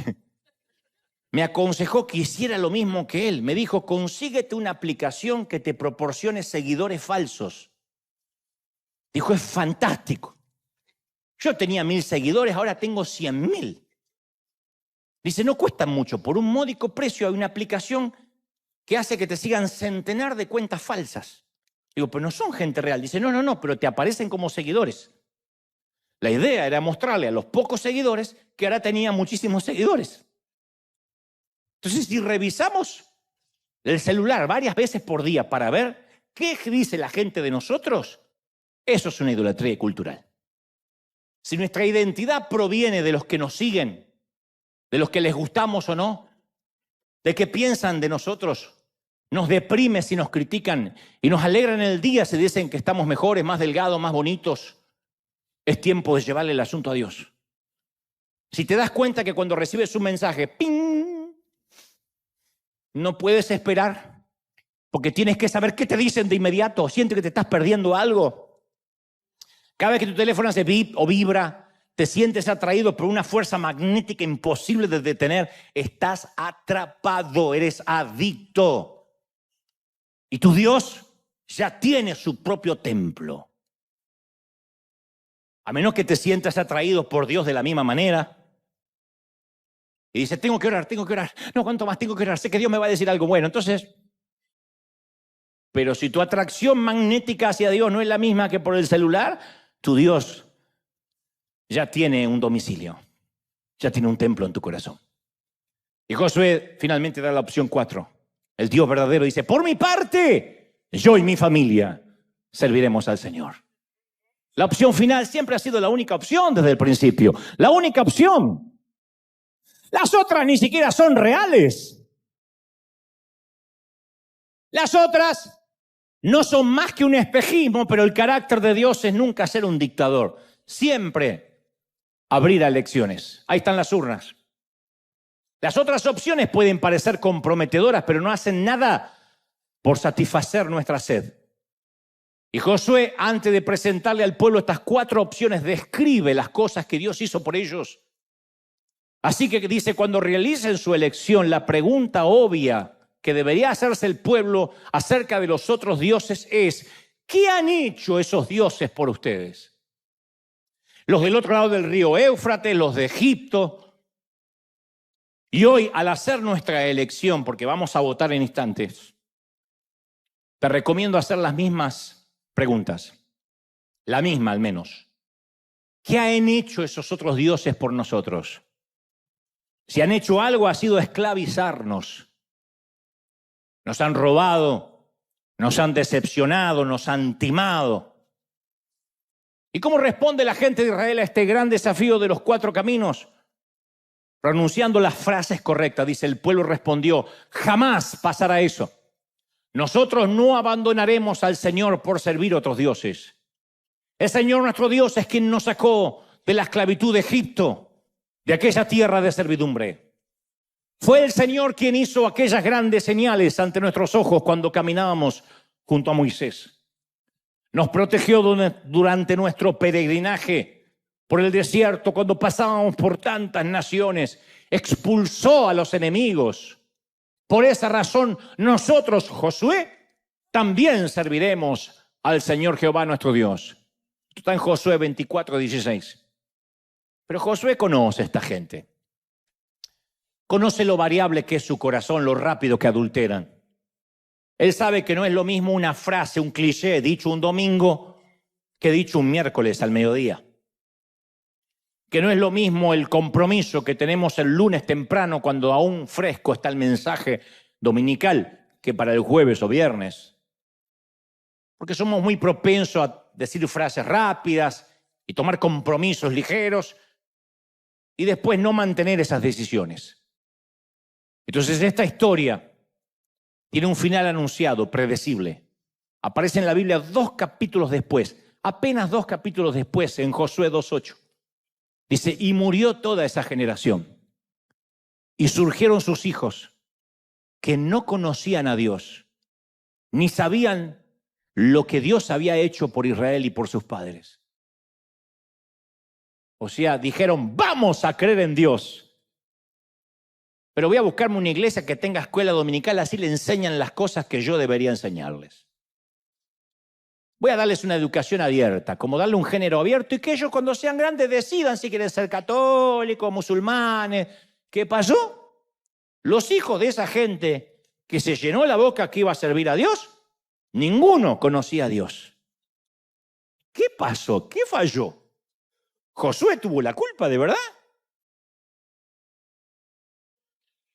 me aconsejó que hiciera lo mismo que él. Me dijo, consíguete una aplicación que te proporcione seguidores falsos. Dijo, es fantástico. Yo tenía 1000 seguidores, ahora tengo 100.000. Dice, no cuesta mucho, por un módico precio hay una aplicación que hace que te sigan centenar de cuentas falsas. Digo, pero no son gente real. Dice, no, pero te aparecen como seguidores. La idea era mostrarle a los pocos seguidores que ahora tenía muchísimos seguidores. Entonces, si revisamos el celular varias veces por día para ver qué dice la gente de nosotros, eso es una idolatría cultural. si nuestra identidad proviene de los que nos siguen, de los que les gustamos o no, de qué piensan de nosotros, nos deprime si nos critican y nos alegran el día si dicen que estamos mejores, más delgados, más bonitos, es tiempo de llevarle el asunto a Dios. Si te das cuenta que cuando recibes un mensaje, ¡ping!, no puedes esperar porque tienes que saber qué te dicen de inmediato, sientes que te estás perdiendo algo. Cada vez que tu teléfono hace bip o vibra, te sientes atraído por una fuerza magnética imposible de detener. Estás atrapado, eres adicto. Y tu Dios ya tiene su propio templo. A menos que te sientas atraído por Dios de la misma manera. Y dices, tengo que orar. No, ¿cuánto más tengo que orar? Sé que Dios me va a decir algo bueno. Entonces, pero si tu atracción magnética hacia Dios no es la misma que por el celular, tu Dios ya tiene un domicilio, ya tiene un templo en tu corazón. Y Josué finalmente da la opción 4. El Dios verdadero dice, por mi parte, yo y mi familia serviremos al Señor. La opción final siempre ha sido la única opción desde el principio. La única opción. Las otras ni siquiera son reales. Las otras no son más que un espejismo, pero el carácter de Dios es nunca ser un dictador. Siempre abrir a elecciones. Ahí están las urnas. Las otras opciones pueden parecer comprometedoras, pero no hacen nada por satisfacer nuestra sed. Y Josué, antes de presentarle al pueblo estas 4 opciones, describe las cosas que Dios hizo por ellos. Así que dice, cuando realicen su elección, la pregunta obvia que debería hacerse el pueblo acerca de los otros dioses es, ¿qué han hecho esos dioses por ustedes? Los del otro lado del río Éufrates, los de Egipto. Y hoy, al hacer nuestra elección, porque vamos a votar en instantes, te recomiendo hacer las mismas preguntas. La misma, al menos. ¿Qué han hecho esos otros dioses por nosotros? Si han hecho algo, ha sido esclavizarnos. Nos han robado, nos han decepcionado, nos han timado. ¿Y cómo responde la gente de Israel a este gran desafío de los 4 caminos? Pronunciando las frases correctas. Dice, el pueblo respondió, jamás pasará eso. Nosotros no abandonaremos al Señor por servir a otros dioses. El Señor nuestro Dios es quien nos sacó de la esclavitud de Egipto, de aquella tierra de servidumbre. Fue el Señor quien hizo aquellas grandes señales ante nuestros ojos cuando caminábamos junto a Moisés. Nos protegió durante nuestro peregrinaje por el desierto cuando pasábamos por tantas naciones. Expulsó a los enemigos. Por esa razón, nosotros, Josué, también serviremos al Señor Jehová nuestro Dios. Esto está en Josué 24:16. Pero Josué conoce a esta gente. Conoce lo variable que es su corazón, lo rápido que adulteran. Él sabe que no es lo mismo una frase, un cliché dicho un domingo que dicho un miércoles al mediodía. Que no es lo mismo el compromiso que tenemos el lunes temprano cuando aún fresco está el mensaje dominical que para el jueves o viernes. Porque somos muy propensos a decir frases rápidas y tomar compromisos ligeros y después no mantener esas decisiones. Entonces esta historia tiene un final anunciado, predecible. Aparece en la Biblia 2 capítulos después, apenas 2 capítulos después, en Josué 2:8. Dice, y murió toda esa generación. Y surgieron sus hijos que no conocían a Dios, ni sabían lo que Dios había hecho por Israel y por sus padres. O sea, dijeron, vamos a creer en Dios. Pero voy a buscarme una iglesia que tenga escuela dominical, así le enseñan las cosas que yo debería enseñarles. Voy a darles una educación abierta, como darle un género abierto y que ellos cuando sean grandes decidan si quieren ser católicos, musulmanes. ¿Qué pasó? Los hijos de esa gente que se llenó la boca que iba a servir a Dios, ninguno conocía a Dios. ¿Qué pasó? ¿Qué falló? ¿Josué tuvo la culpa de verdad?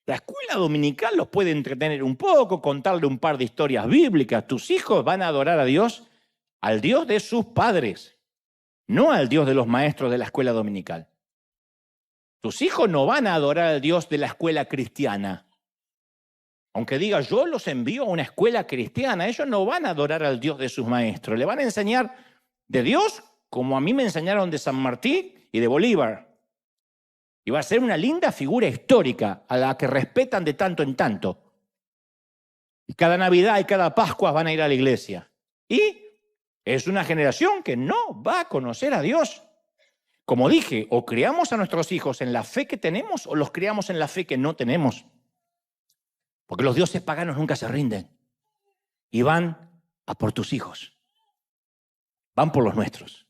La escuela dominical los puede entretener un poco, contarle un par de historias bíblicas. Tus hijos van a adorar a Dios, al Dios de sus padres, no al Dios de los maestros de la escuela dominical. Tus hijos no van a adorar al Dios de la escuela cristiana. Aunque diga, yo los envío a una escuela cristiana, ellos no van a adorar al Dios de sus maestros. Le van a enseñar de Dios como a mí me enseñaron de San Martín y de Bolívar. Y va a ser una linda figura histórica a la que respetan de tanto en tanto. Y cada Navidad y cada Pascua van a ir a la iglesia. Y es una generación que no va a conocer a Dios. Como dije, o criamos a nuestros hijos en la fe que tenemos o los criamos en la fe que no tenemos. Porque los dioses paganos nunca se rinden. Y van a por tus hijos. Van por los nuestros.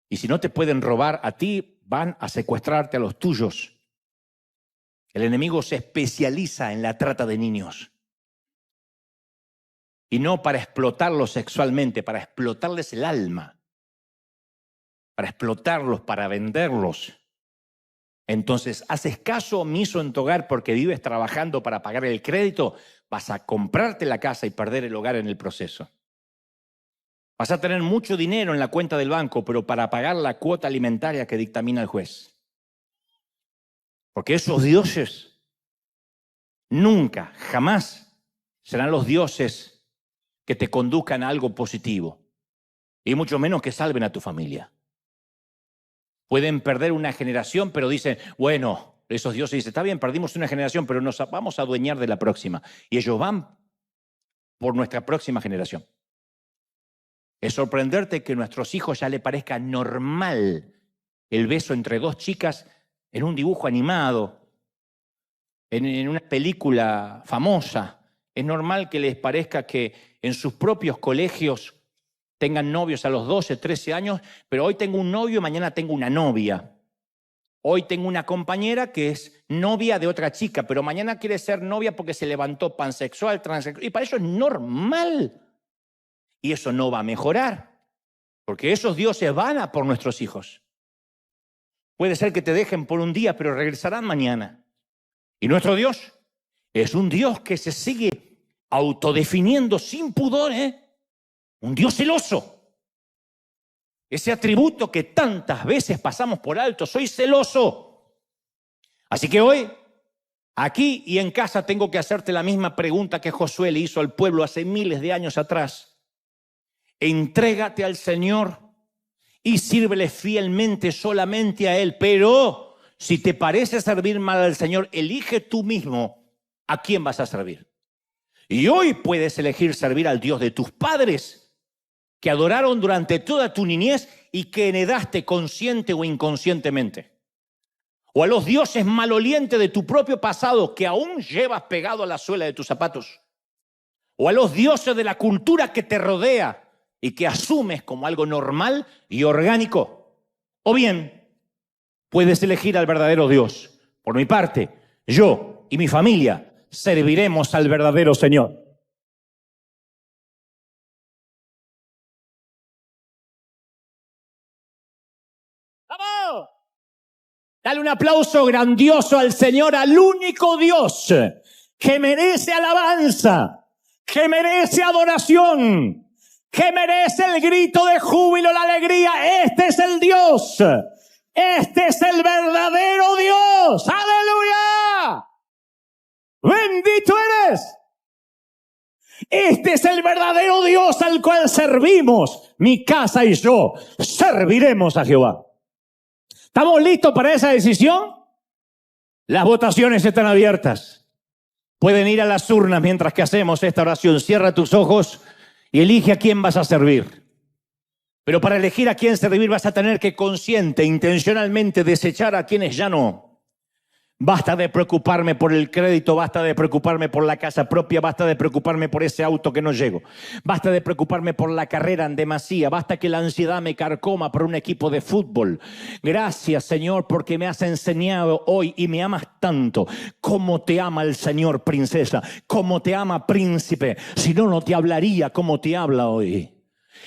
Y si no te pueden robar a ti, van a secuestrarte a los tuyos. El enemigo se especializa en la trata de niños. Y no para explotarlos sexualmente, para explotarles el alma. Para explotarlos, para venderlos. Entonces, haces caso omiso en tu hogar porque vives trabajando para pagar el crédito, vas a comprarte la casa y perder el hogar en el proceso. Vas a tener mucho dinero en la cuenta del banco, pero para pagar la cuota alimentaria que dictamina el juez. Porque esos dioses nunca, jamás serán los dioses que te conduzcan a algo positivo. Y mucho menos que salven a tu familia. Pueden perder una generación, pero dicen, bueno, esos dioses dicen, está bien, perdimos una generación, pero nos vamos a adueñar de la próxima. Y ellos van por nuestra próxima generación. Es sorprenderte que a nuestros hijos ya le parezca normal el beso entre dos chicas en un dibujo animado, en una película famosa. Es normal que les parezca que en sus propios colegios tengan novios a los 12, 13 años, pero hoy tengo un novio, mañana tengo una novia. Hoy tengo una compañera que es novia de otra chica, pero mañana quiere ser novia porque se levantó pansexual, transexual, y para eso es normal. Y eso no va a mejorar, porque esos dioses van a por nuestros hijos. Puede ser que te dejen por un día, pero regresarán mañana. Y nuestro Dios es un Dios que se sigue autodefiniendo sin pudor, Un Dios celoso. Ese atributo que tantas veces pasamos por alto, soy celoso. Así que hoy, aquí y en casa, tengo que hacerte la misma pregunta que Josué le hizo al pueblo hace miles de años atrás. Entrégate al Señor y sírvele fielmente solamente a Él. Pero si te parece servir mal al Señor, elige tú mismo a quién vas a servir. Y hoy puedes elegir servir al Dios de tus padres, que adoraron durante toda tu niñez y que heredaste consciente o inconscientemente. O a los dioses malolientes de tu propio pasado que aún llevas pegado a la suela de tus zapatos. O a los dioses de la cultura que te rodea y que asumes como algo normal y orgánico. O bien, puedes elegir al verdadero Dios. Por mi parte, yo y mi familia serviremos al verdadero Señor. ¡Vamos! Dale un aplauso grandioso al Señor, al único Dios que merece alabanza, que merece adoración, que merece el grito de júbilo, la alegría. Este es el Dios. Este es el verdadero Dios. ¡Aleluya! ¡Bendito eres! Este es el verdadero Dios al cual servimos. Mi casa y yo serviremos a Jehová. ¿Estamos listos para esa decisión? Las votaciones están abiertas. Pueden ir a las urnas mientras que hacemos esta oración. Cierra tus ojos y elige a quién vas a servir. Pero para elegir a quién servir vas a tener que consciente, intencionalmente desechar a quienes ya no. Basta de preocuparme por el crédito, basta de preocuparme por la casa propia, basta de preocuparme por ese auto que no llego, basta de preocuparme por la carrera en demasía, basta que la ansiedad me carcoma por un equipo de fútbol. Gracias, Señor, porque me has enseñado hoy y me amas tanto. Cómo te ama el Señor, princesa, cómo te ama, príncipe. Si no, no te hablaría como te habla hoy.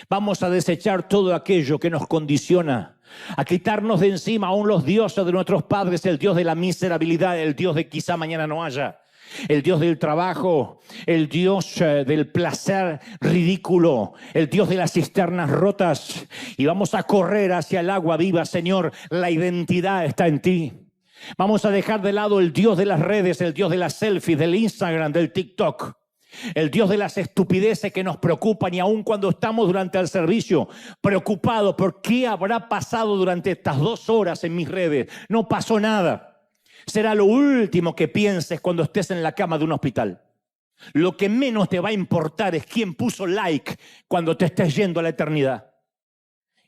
Vamos a desechar todo aquello que nos condiciona, a quitarnos de encima aún los dioses de nuestros padres, el Dios de la miserabilidad, el Dios de quizá mañana no haya, el Dios del trabajo, el Dios del placer ridículo, el Dios de las cisternas rotas. Y vamos a correr hacia el agua viva, Señor. La identidad está en ti. Vamos a dejar de lado el Dios de las redes, el Dios de las selfies, del Instagram, del TikTok. El Dios de las estupideces que nos preocupan, y aun cuando estamos durante el servicio preocupados por qué habrá pasado durante estas 2 horas en mis redes. No pasó nada. Será lo último que pienses cuando estés en la cama de un hospital. Lo que menos te va a importar es quién puso like cuando te estés yendo a la eternidad.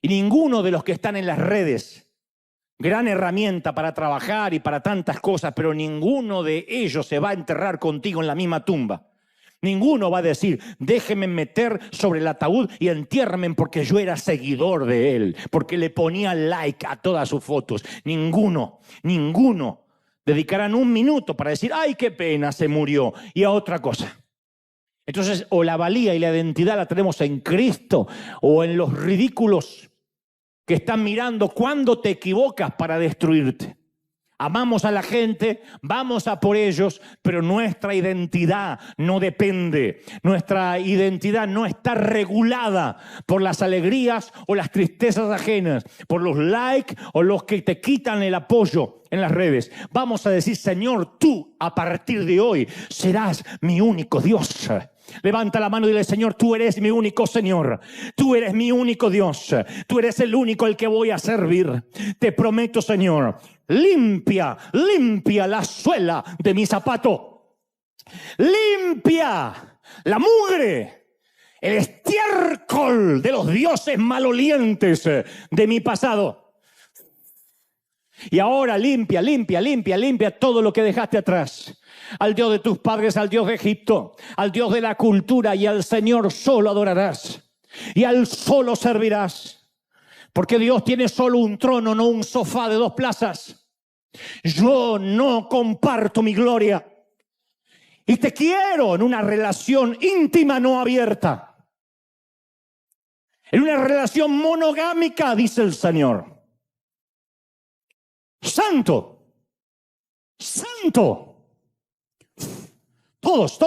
Y ninguno de los que están en las redes, gran herramienta para trabajar y para tantas cosas, pero ninguno de ellos se va a enterrar contigo en la misma tumba. Ninguno va a decir, déjeme meter sobre el ataúd y entiérrame porque yo era seguidor de él, porque le ponía like a todas sus fotos. Ninguno dedicarán 1 minuto para decir, ay, qué pena, se murió, y a otra cosa. Entonces, o la valía y la identidad la tenemos en Cristo o en los ridículos que están mirando cuándo te equivocas para destruirte. Amamos a la gente, vamos a por ellos, pero nuestra identidad no depende. Nuestra identidad no está regulada por las alegrías o las tristezas ajenas, por los likes o los que te quitan el apoyo en las redes. Vamos a decir, Señor, tú a partir de hoy serás mi único Dios. Levanta la mano y dile, Señor, tú eres mi único Señor. Tú eres mi único Dios. Tú eres el único al que voy a servir. Te prometo, Señor, limpia la suela de mi zapato. Limpia la mugre, el estiércol de los dioses malolientes de mi pasado. Y ahora limpia todo lo que dejaste atrás. Al Dios de tus padres, al Dios de Egipto, al Dios de la cultura, y al Señor solo adorarás. Y al solo servirás. Porque Dios tiene solo un trono, no un sofá de 2 plazas. Yo no comparto mi gloria. Y te quiero en una relación íntima, no abierta. En una relación monogámica, dice el Señor. Santo. Todos.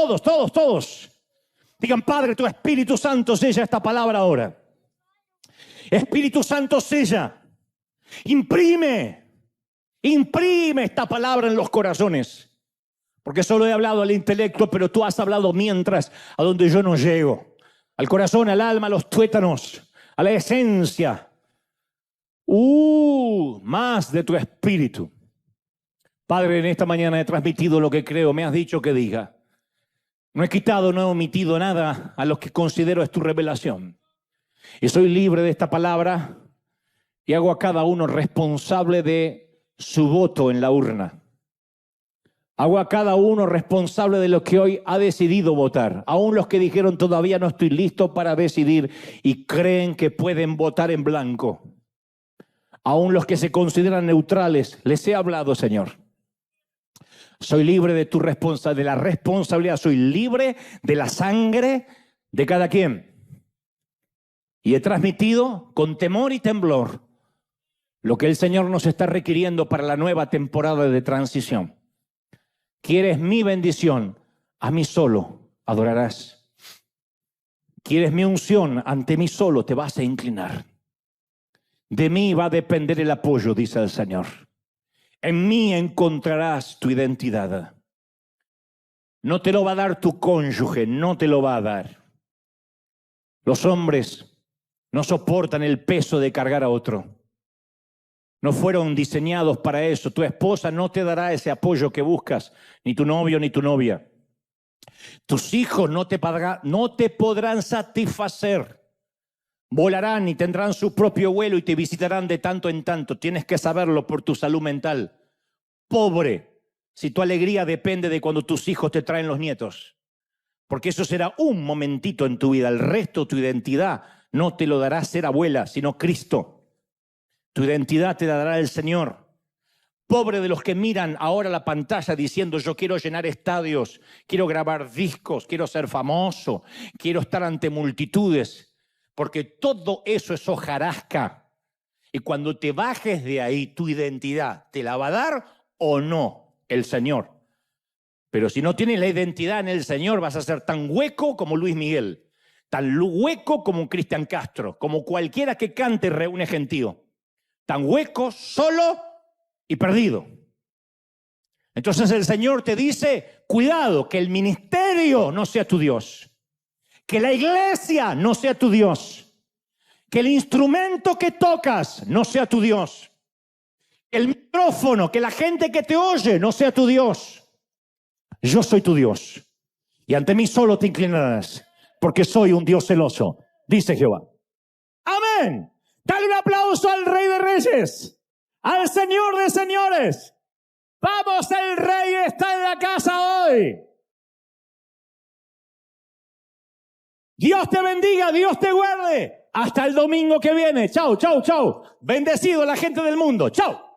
Digan, Padre, tu Espíritu Santo sella esta palabra ahora. Espíritu Santo sella. Imprime esta palabra en los corazones. Porque solo he hablado al intelecto, pero tú has hablado mientras a donde yo no llego. Al corazón, al alma, a los tuétanos, a la esencia. Más de tu Espíritu. Padre, en esta mañana he transmitido lo que creo, me has dicho que diga. No he quitado, no he omitido nada a lo que considero es tu revelación. Y soy libre de esta palabra y hago a cada uno responsable de su voto en la urna. Hago a cada uno responsable de lo que hoy ha decidido votar. Aún los que dijeron todavía no estoy listo para decidir y creen que pueden votar en blanco. Aún los que se consideran neutrales, les he hablado, Señor. Soy libre de de la responsabilidad. Soy libre de la sangre de cada quien. Y he transmitido con temor y temblor lo que el Señor nos está requiriendo para la nueva temporada de transición. ¿Quieres mi bendición? A mí solo adorarás. ¿Quieres mi unción? Ante mí solo te vas a inclinar. De mí va a depender el apoyo, dice el Señor. En mí encontrarás tu identidad. No te lo va a dar tu cónyuge, no te lo va a dar. Los hombres no soportan el peso de cargar a otro. No fueron diseñados para eso. Tu esposa no te dará ese apoyo que buscas, ni tu novio ni tu novia. Tus hijos no te podrán satisfacer. Volarán y tendrán su propio vuelo y te visitarán de tanto en tanto. Tienes que saberlo por tu salud mental. Pobre, si tu alegría depende de cuando tus hijos te traen los nietos. Porque eso será un momentito en tu vida. El resto, tu identidad, no te lo dará ser abuela, sino Cristo. Tu identidad te la dará el Señor. Pobre de los que miran ahora la pantalla diciendo, yo quiero llenar estadios, quiero grabar discos, quiero ser famoso, quiero estar ante multitudes. Porque todo eso es hojarasca. Y cuando te bajes de ahí, tu identidad, ¿te la va a dar o no el Señor? Pero si no tienes la identidad en el Señor, vas a ser tan hueco como Luis Miguel, tan hueco como un Cristian Castro, como cualquiera que cante y reúne gentío. Tan hueco, solo y perdido. Entonces el Señor te dice, cuidado, que el ministerio no sea tu Dios, que la iglesia no sea tu Dios, que el instrumento que tocas no sea tu Dios, que el micrófono, que la gente que te oye no sea tu Dios. Yo soy tu Dios, y ante mí solo te inclinarás, porque soy un Dios celoso, dice Jehová. Amén. Dale un aplauso al Rey de Reyes, al Señor de Señores. Vamos, el Rey está en la casa hoy. Dios te bendiga, Dios te guarde. Hasta el domingo que viene. Chau, chau, chau. Bendecido la gente del mundo. Chau.